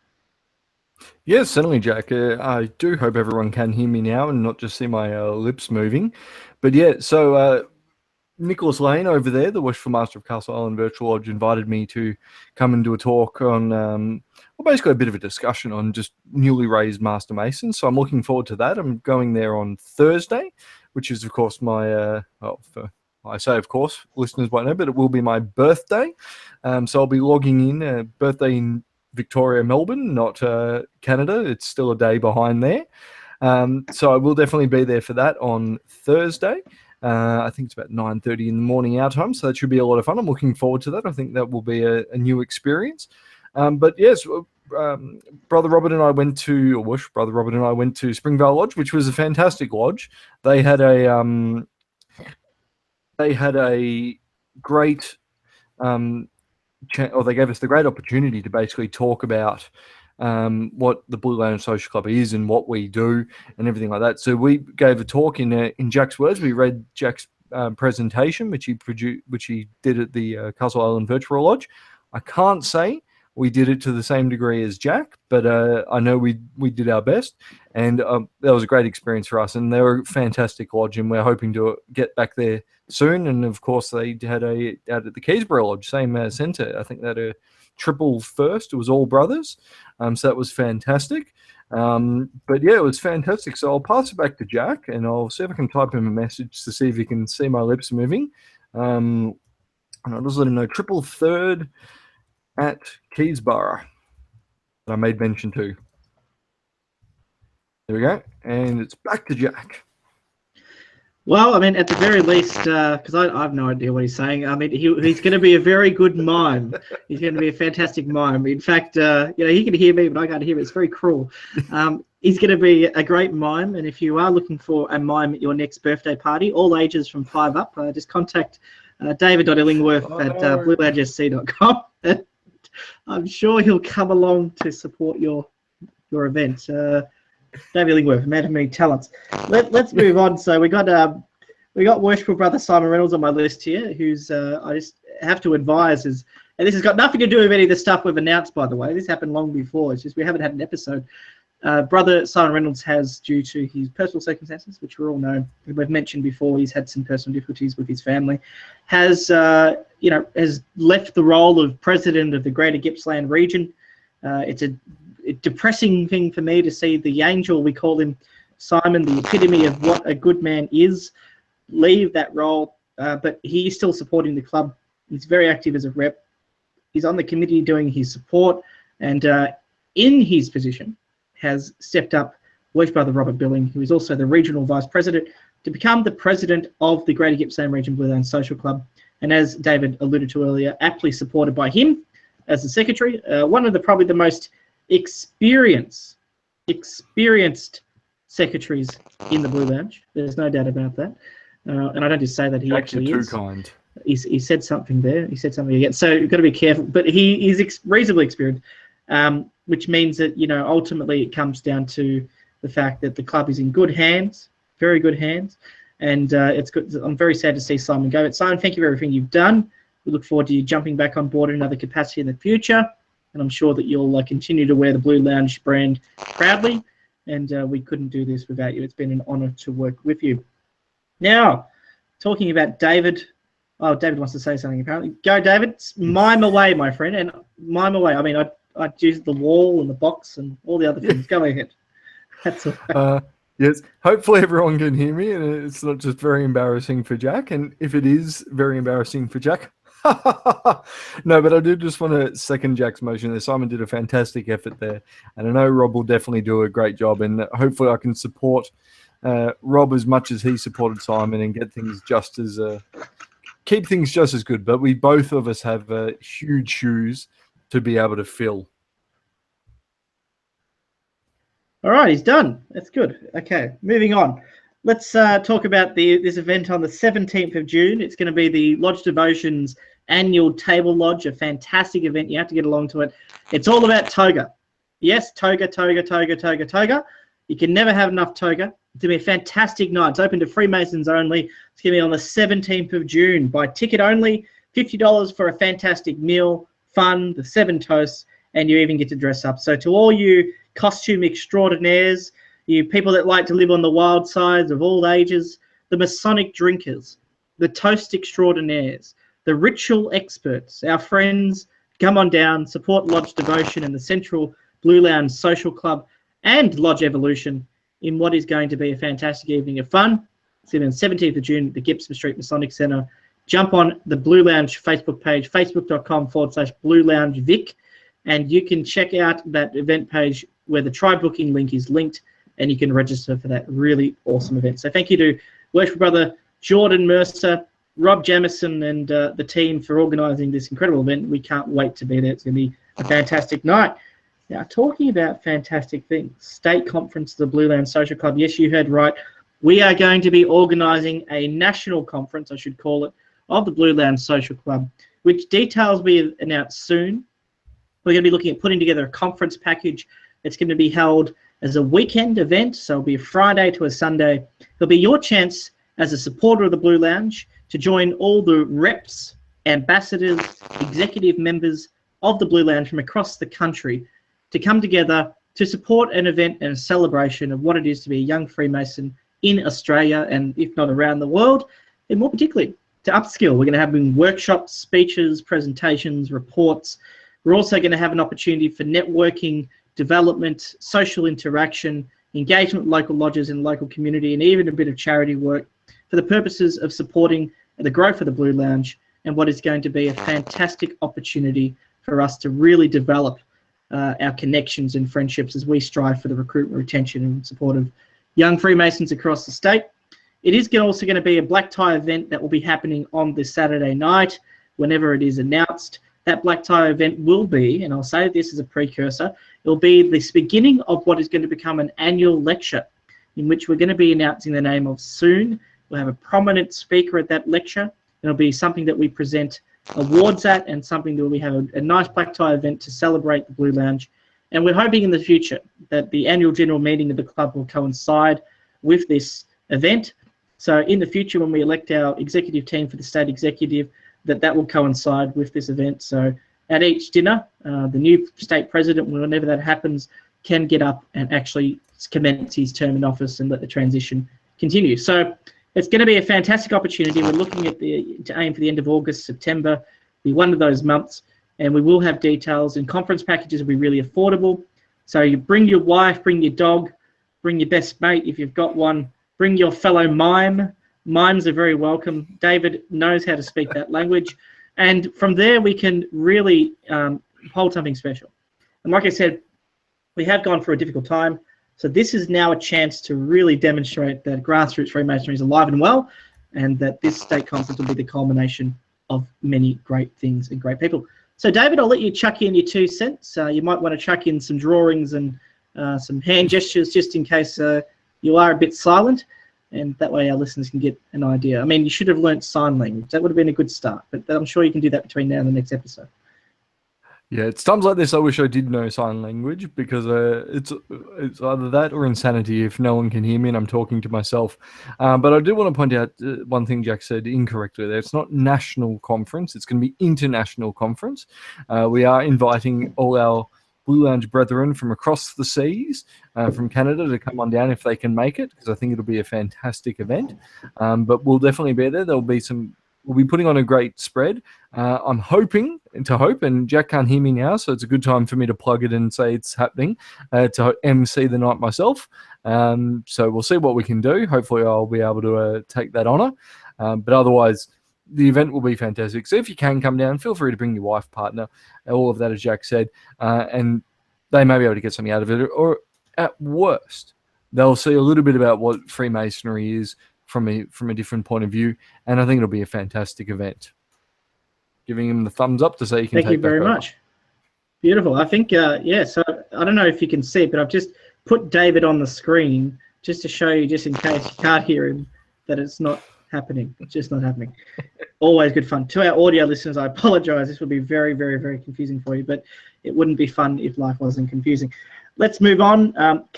S2: Yes, certainly, Jack. I do hope everyone can hear me now and not just see my lips moving. But yeah, so Nicholas Lane over there, the Worshipful Master of Castle Island Virtual Lodge, invited me to come and do a talk on, basically a bit of a discussion on just newly raised Master Masons. So I'm looking forward to that. I'm going there on Thursday, which is, of course, my, I say, of course, listeners won't know, but it will be my birthday. So I'll be logging in, birthday in Victoria, Melbourne, not Canada. It's still a day behind there. So I will definitely be there for that on Thursday. I think it's about 9:30 in the morning our time, so that should be a lot of fun. I'm looking forward to that. I think that will be a new experience. But yes, Brother Robert and I went to Springvale Lodge, which was a fantastic lodge. They had a great they gave us the great opportunity to basically talk about what the Blue Lounge Social Club is and what we do and everything like that. So we gave a talk in Jack's words. We read Jack's presentation, which he did at the Castle Island Virtual Lodge. I can't say we did it to the same degree as Jack, but I know we did our best, and that was a great experience for us. And they were a fantastic lodge, and we're hoping to get back there soon. And of course, they had out at the Keysborough Lodge, same centre. I think they had a triple first. It was all brothers, so that was fantastic. But yeah, it was fantastic. So I'll pass it back to Jack, and I'll see if I can type him a message to see if he can see my lips moving. And I'll just let him know triple third at Keysborough that I made mention to. There we go, and it's back to Jack.
S1: Well, I mean, at the very least, because I have no idea what he's saying. I mean, he's going to be a very good mime. He's going to be a fantastic mime. In fact, he can hear me, but I can't hear him. It's very cruel. He's going to be a great mime, and if you are looking for a mime at your next birthday party, all ages from 5 up, just contact david.illingworth at blueloungesc.com. I'm sure he'll come along to support your event. David Illingworth, man of many talents. Let's move on. So we got worshipful brother Simon Reynolds on my list here, who's I just have to advise and this has got nothing to do with any of the stuff we've announced, by the way. This happened long before. It's just we haven't had an episode. Brother Simon Reynolds has, due to his personal circumstances, which we all know, we've mentioned before, he's had some personal difficulties with his family, has left the role of president of the Greater Gippsland region. It's a depressing thing for me to see the angel, we call him Simon, the epitome of what a good man is, leave that role, but he's still supporting the club. He's very active as a rep. He's on the committee doing his support, and in his position has stepped up Worship Brother Robert Billing, who is also the regional vice president, to become the president of the Greater Gippsland Region Blue Lounge Social Club, and as David alluded to earlier, aptly supported by him as the secretary, one of probably the most experienced secretaries in the Blue Lounge. There's no doubt about that. And I don't just say that, he actually is.
S2: Too kind.
S1: He said something there. He said something again. So you've got to be careful. But he is reasonably experienced, which means that, ultimately it comes down to the fact that the club is in good hands, very good hands. And it's good. I'm very sad to see Simon go. But Simon, thank you for everything you've done. We look forward to you jumping back on board in another capacity in the future. And I'm sure that you'll continue to wear the Blue Lounge brand proudly. And we couldn't do this without you. It's been an honour to work with you. Now, talking about David. Oh, David wants to say something apparently. Go, David. Mime away, my friend. And mime away. I mean, I'd use the wall and the box and all the other things. Go ahead. That's all.
S2: Yes, hopefully everyone can hear me and it's not just very embarrassing for Jack. And if it is very embarrassing for Jack, No, but I do just want to second Jack's motion there. Simon did a fantastic effort there, and I know Rob will definitely do a great job, and hopefully I can support Rob as much as he supported Simon and get things just as keep things just as good. But we both of us have huge shoes to be able to fill.
S1: All right, he's done. That's good. Okay, moving on. Let's talk about this event on the 17th of June. It's going to be the Lodge Devotions annual Table Lodge, a fantastic event. You have to get along to it. It's all about toga. Yes, toga, toga, toga, toga, toga. You can never have enough toga. It's going to be a fantastic night. It's open to Freemasons only. It's going to be on the 17th of June. By ticket only, $50 for a fantastic meal, fun, the 7 toasts, and you even get to dress up. So to all you costume extraordinaires, you people that like to live on the wild sides of all ages, the Masonic drinkers, the toast extraordinaires, the ritual experts, our friends, come on down, support Lodge Devotion and the Central Blue Lounge Social Club and Lodge Evolution in what is going to be a fantastic evening of fun. It's on the 17th of June at the Gibson Street Masonic Centre. Jump on the Blue Lounge Facebook page, facebook.com/Blue Lounge Vic, and you can check out that event page where the Try Booking link is linked, and you can register for that really awesome event. So thank you to Worship Brother Jordan Mercer, Rob Jamison, and the team for organising this incredible event. We can't wait to be there. It's going to be a fantastic night. Now, talking about fantastic things, State Conference of the Blue Lounge Social Club. Yes, you heard right. We are going to be organising a national conference, I should call it, of the Blue Lounge Social Club, which details will be announced soon. We're going to be looking at putting together a conference package. It's going to be held as a weekend event, so it'll be a Friday to a Sunday. It'll be your chance as a supporter of the Blue Lounge to join all the reps, ambassadors, executive members of the Blue Lounge from across the country to come together to support an event and a celebration of what it is to be a young Freemason in Australia and if not around the world, and more particularly to upskill. We're going to have workshops, speeches, presentations, reports. We're also going to have an opportunity for networking, development, social interaction, engagement with local lodges and local community, and even a bit of charity work for the purposes of supporting the growth of the Blue Lounge and what is going to be a fantastic opportunity for us to really develop our connections and friendships as we strive for the recruitment, retention and support of young Freemasons across the state. It is also going to be a black tie event that will be happening on this Saturday night whenever it is announced. That black tie event will be, and I'll say this as a precursor, it'll be the beginning of what is going to become an annual lecture in which we're going to be announcing the name of soon. We'll have a prominent speaker at that lecture. It'll be something that we present awards at and something that we have a nice black tie event to celebrate the Blue Lounge. And we're hoping in the future that the annual general meeting of the club will coincide with this event. So in the future, when we elect our executive team for the state executive, that will coincide with this event. So at each dinner, the new state president, whenever that happens, can get up and actually commence his term in office and let the transition continue. So it's going to be a fantastic opportunity. We're looking at to aim for the end of August, September, be one of those months, and we will have details, and conference packages will be really affordable. So you bring your wife, bring your dog, bring your best mate if you've got one, bring your fellow mime. Mimes are very welcome. David knows how to speak that language. And from there, we can really hold something special. And like I said, we have gone through a difficult time. So this is now a chance to really demonstrate that grassroots Freemasonry is alive and well, and that this state conference will be the culmination of many great things and great people. So David, I'll let you chuck in your 2 cents. You might want to chuck in some drawings and some hand gestures just in case you are a bit silent. And that way our listeners can get an idea. I mean, you should have learnt sign language. That would have been a good start, but I'm sure you can do that between now and the next episode.
S2: Yeah, it's times like this I wish I did know sign language, because it's either that or insanity if no one can hear me and I'm talking to myself. But I do want to point out one thing Jack said incorrectly there. It's not national conference. It's going to be international conference. We are inviting all our Blue Lounge brethren from across the seas, from Canada, to come on down if they can make it, because I think it'll be a fantastic event. But we'll definitely be there. We'll be putting on a great spread. I'm hoping, and Jack can't hear me now, so it's a good time for me to plug it and say it's happening, to MC the night myself. So we'll see what we can do. Hopefully I'll be able to take that honour. But otherwise, the event will be fantastic. So if you can come down, feel free to bring your wife, partner, all of that, as Jack said, and they may be able to get something out of it. Or at worst, they'll see a little bit about what Freemasonry is from a different point of view, and I think it'll be a fantastic event. Giving him the thumbs up to say you can.
S1: Thank you very much. Beautiful. I think, so I don't know if you can see it, but I've just put David on the screen just to show you, just in case you can't hear him, that it's not happening. It's just not happening. Always good fun. To our audio listeners, I apologize. This would be very, very, very confusing for you, but it wouldn't be fun if life wasn't confusing. Let's move on.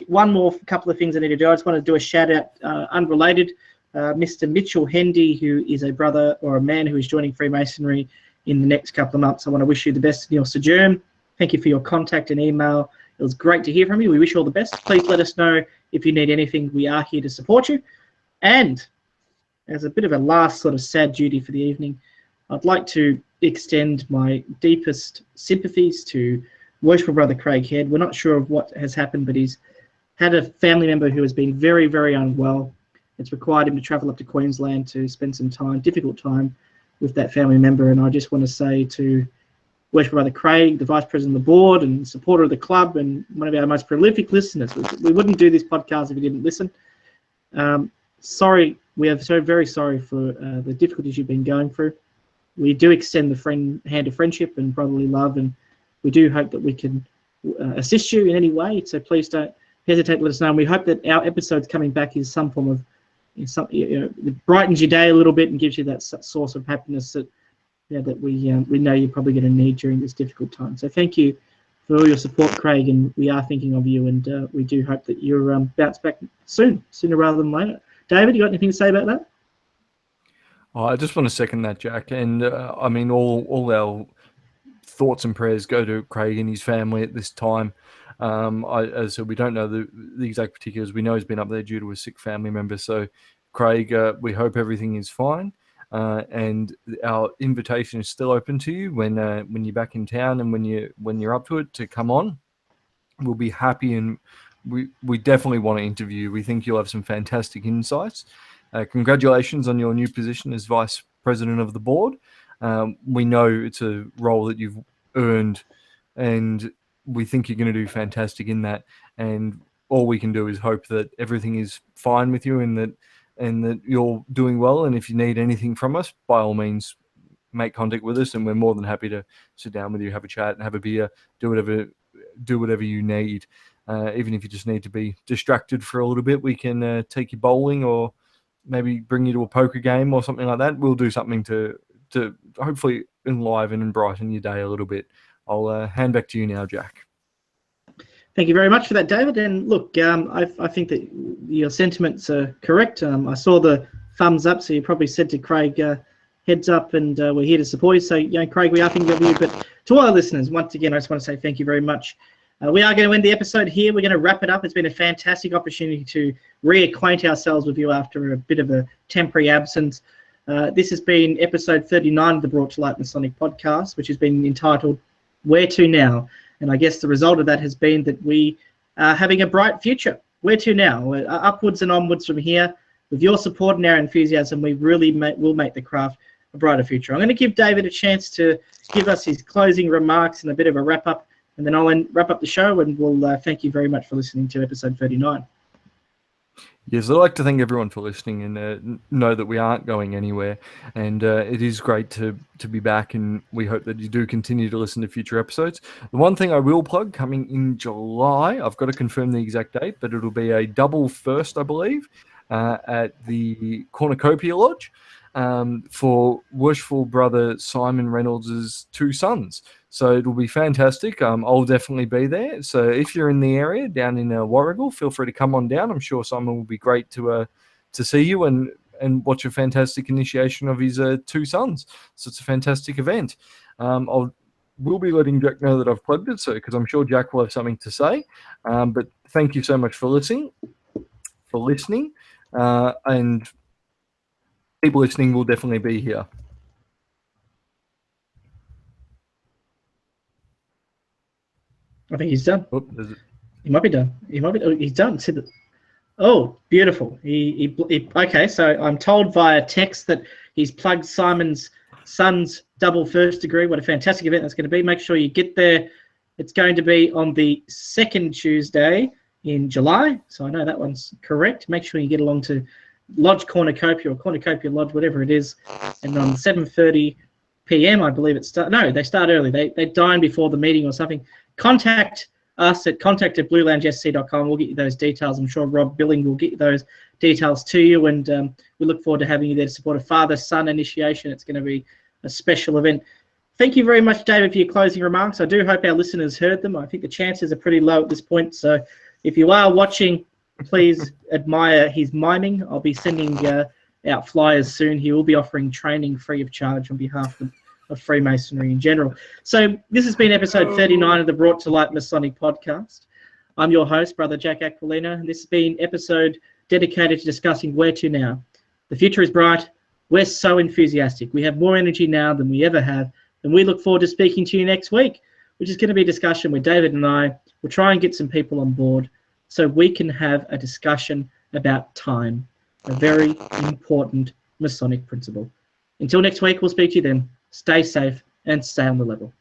S1: One more couple of things I need to do. I just want to do a shout out, unrelated. Mr. Mitchell Hendy, who is a brother or a man who is joining Freemasonry in the next couple of months. I want to wish you the best in your sojourn. Thank you for your contact and email. It was great to hear from you. We wish you all the best. Please let us know if you need anything. We are here to support you. And as a bit of a last sort of sad duty for the evening, I'd like to extend my deepest sympathies to Worshipful Brother Craig Head. We're not sure of what has happened, but he's had a family member who has been very, very unwell. It's required him to travel up to Queensland to spend some time, difficult time, with that family member. And I just want to say to Worshipful Brother Craig, the Vice President of the Board and supporter of the club and one of our most prolific listeners, we wouldn't do this podcast if you didn't listen. Sorry, we are so very sorry for the difficulties you've been going through. We do extend the hand of friendship and brotherly love, and we do hope that we can assist you in any way. So please don't hesitate to let us know. And we hope that our episodes coming back is some form of, it brightens your day a little bit and gives you that source of happiness that that we know you're probably going to need during this difficult time. So thank you for all your support, Craig, and we are thinking of you, and we do hope that you're bounce back sooner rather than later. David, you got anything to say about that?
S2: Oh, I just want to second that, Jack. And I mean, all our thoughts and prayers go to Craig and his family at this time. As I said, we don't know the exact particulars. We know he's been up there due to a sick family member. So, Craig, we hope everything is fine. And our invitation is still open to you when you're back in town and when you're up to it to come on. We'll be happy, and we definitely want to interview you. We think you'll have some fantastic insights. Congratulations on your new position as Vice President of the Board. We know it's a role that you've earned, and we think you're going to do fantastic in that. And all we can do is hope that everything is fine with you and that you're doing well. And if you need anything from us, by all means, make contact with us, and we're more than happy to sit down with you, have a chat, and have a beer, do whatever you need. Even if you just need to be distracted for a little bit, we can take you bowling or maybe bring you to a poker game or something like that. We'll do something to hopefully enliven and brighten your day a little bit. I'll hand back to you now, Jack.
S1: Thank you very much for that, David. And look, I think that your sentiments are correct. I saw the thumbs up, so you probably said to Craig, heads up, and we're here to support you. So, Craig, we are thinking of you. But to all our listeners, once again, I just want to say thank you very much. We are going to end the episode here. We're going to wrap it up. It's been a fantastic opportunity to reacquaint ourselves with you after a bit of a temporary absence. This has been episode 39 of the Brought to Light Masonic podcast, which has been entitled Where To Now? And I guess the result of that has been that we are having a bright future. Where to now? Upwards and onwards from here. With your support and our enthusiasm, we really will make the craft a brighter future. I'm going to give David a chance to give us his closing remarks and a bit of a wrap-up, and then I'll wrap up the show, and we'll thank you very much for listening to episode 39.
S2: Yes, I'd like to thank everyone for listening, and know that we aren't going anywhere. And it is great to be back, and we hope that you do continue to listen to future episodes. The one thing I will plug, coming in July, I've got to confirm the exact date, but it'll be a double first, I believe, at the Cornucopia Lodge for Worshipful Brother Simon Reynolds' two sons. So it'll be fantastic. I'll definitely be there. So if you're in the area down in Warragul, feel free to come on down. I'm sure Simon will be great to see you and watch a fantastic initiation of his two sons. So it's a fantastic event. We'll be letting Jack know that I've plugged it, so because I'm sure Jack will have something to say. But thank you so much for listening. And people listening will definitely be here.
S1: I think he's done.
S2: Oh,
S1: he might be done. He's done. Oh, beautiful. Okay, so I'm told via text that He's plugged Simon's son's double first degree. What a fantastic event that's going to be. Make sure you get there. It's going to be on the second Tuesday in July. So I know that one's correct. Make sure you get along to Lodge Cornucopia or Cornucopia Lodge, whatever it is. And on 7:30 p.m., I believe it starts. No, they start early. They dine before the meeting or something. Contact us at contact@blueloungesc.com. We'll get you those details. I'm sure Rob Billing will get you those details to you. And we look forward to having you there to support a father-son initiation. It's going to be a special event. Thank you very much, David, for your closing remarks. I do hope our listeners heard them. I think the chances are pretty low at this point. So if you are watching, please admire his miming. I'll be sending out flyers soon. He will be offering training free of charge on behalf of Freemasonry in general. So this has been episode 39 of the Brought to Light Masonic podcast. I'm your host, Brother Jack Aquilina, and this has been episode dedicated to discussing where to now. The future is bright. We're so enthusiastic. We have more energy now than we ever have, and we look forward to speaking to you next week, which is going to be a discussion where David and I will try and get some people on board so we can have a discussion about time, a very important Masonic principle. Until next week, we'll speak to you then. Stay safe and stay on the level.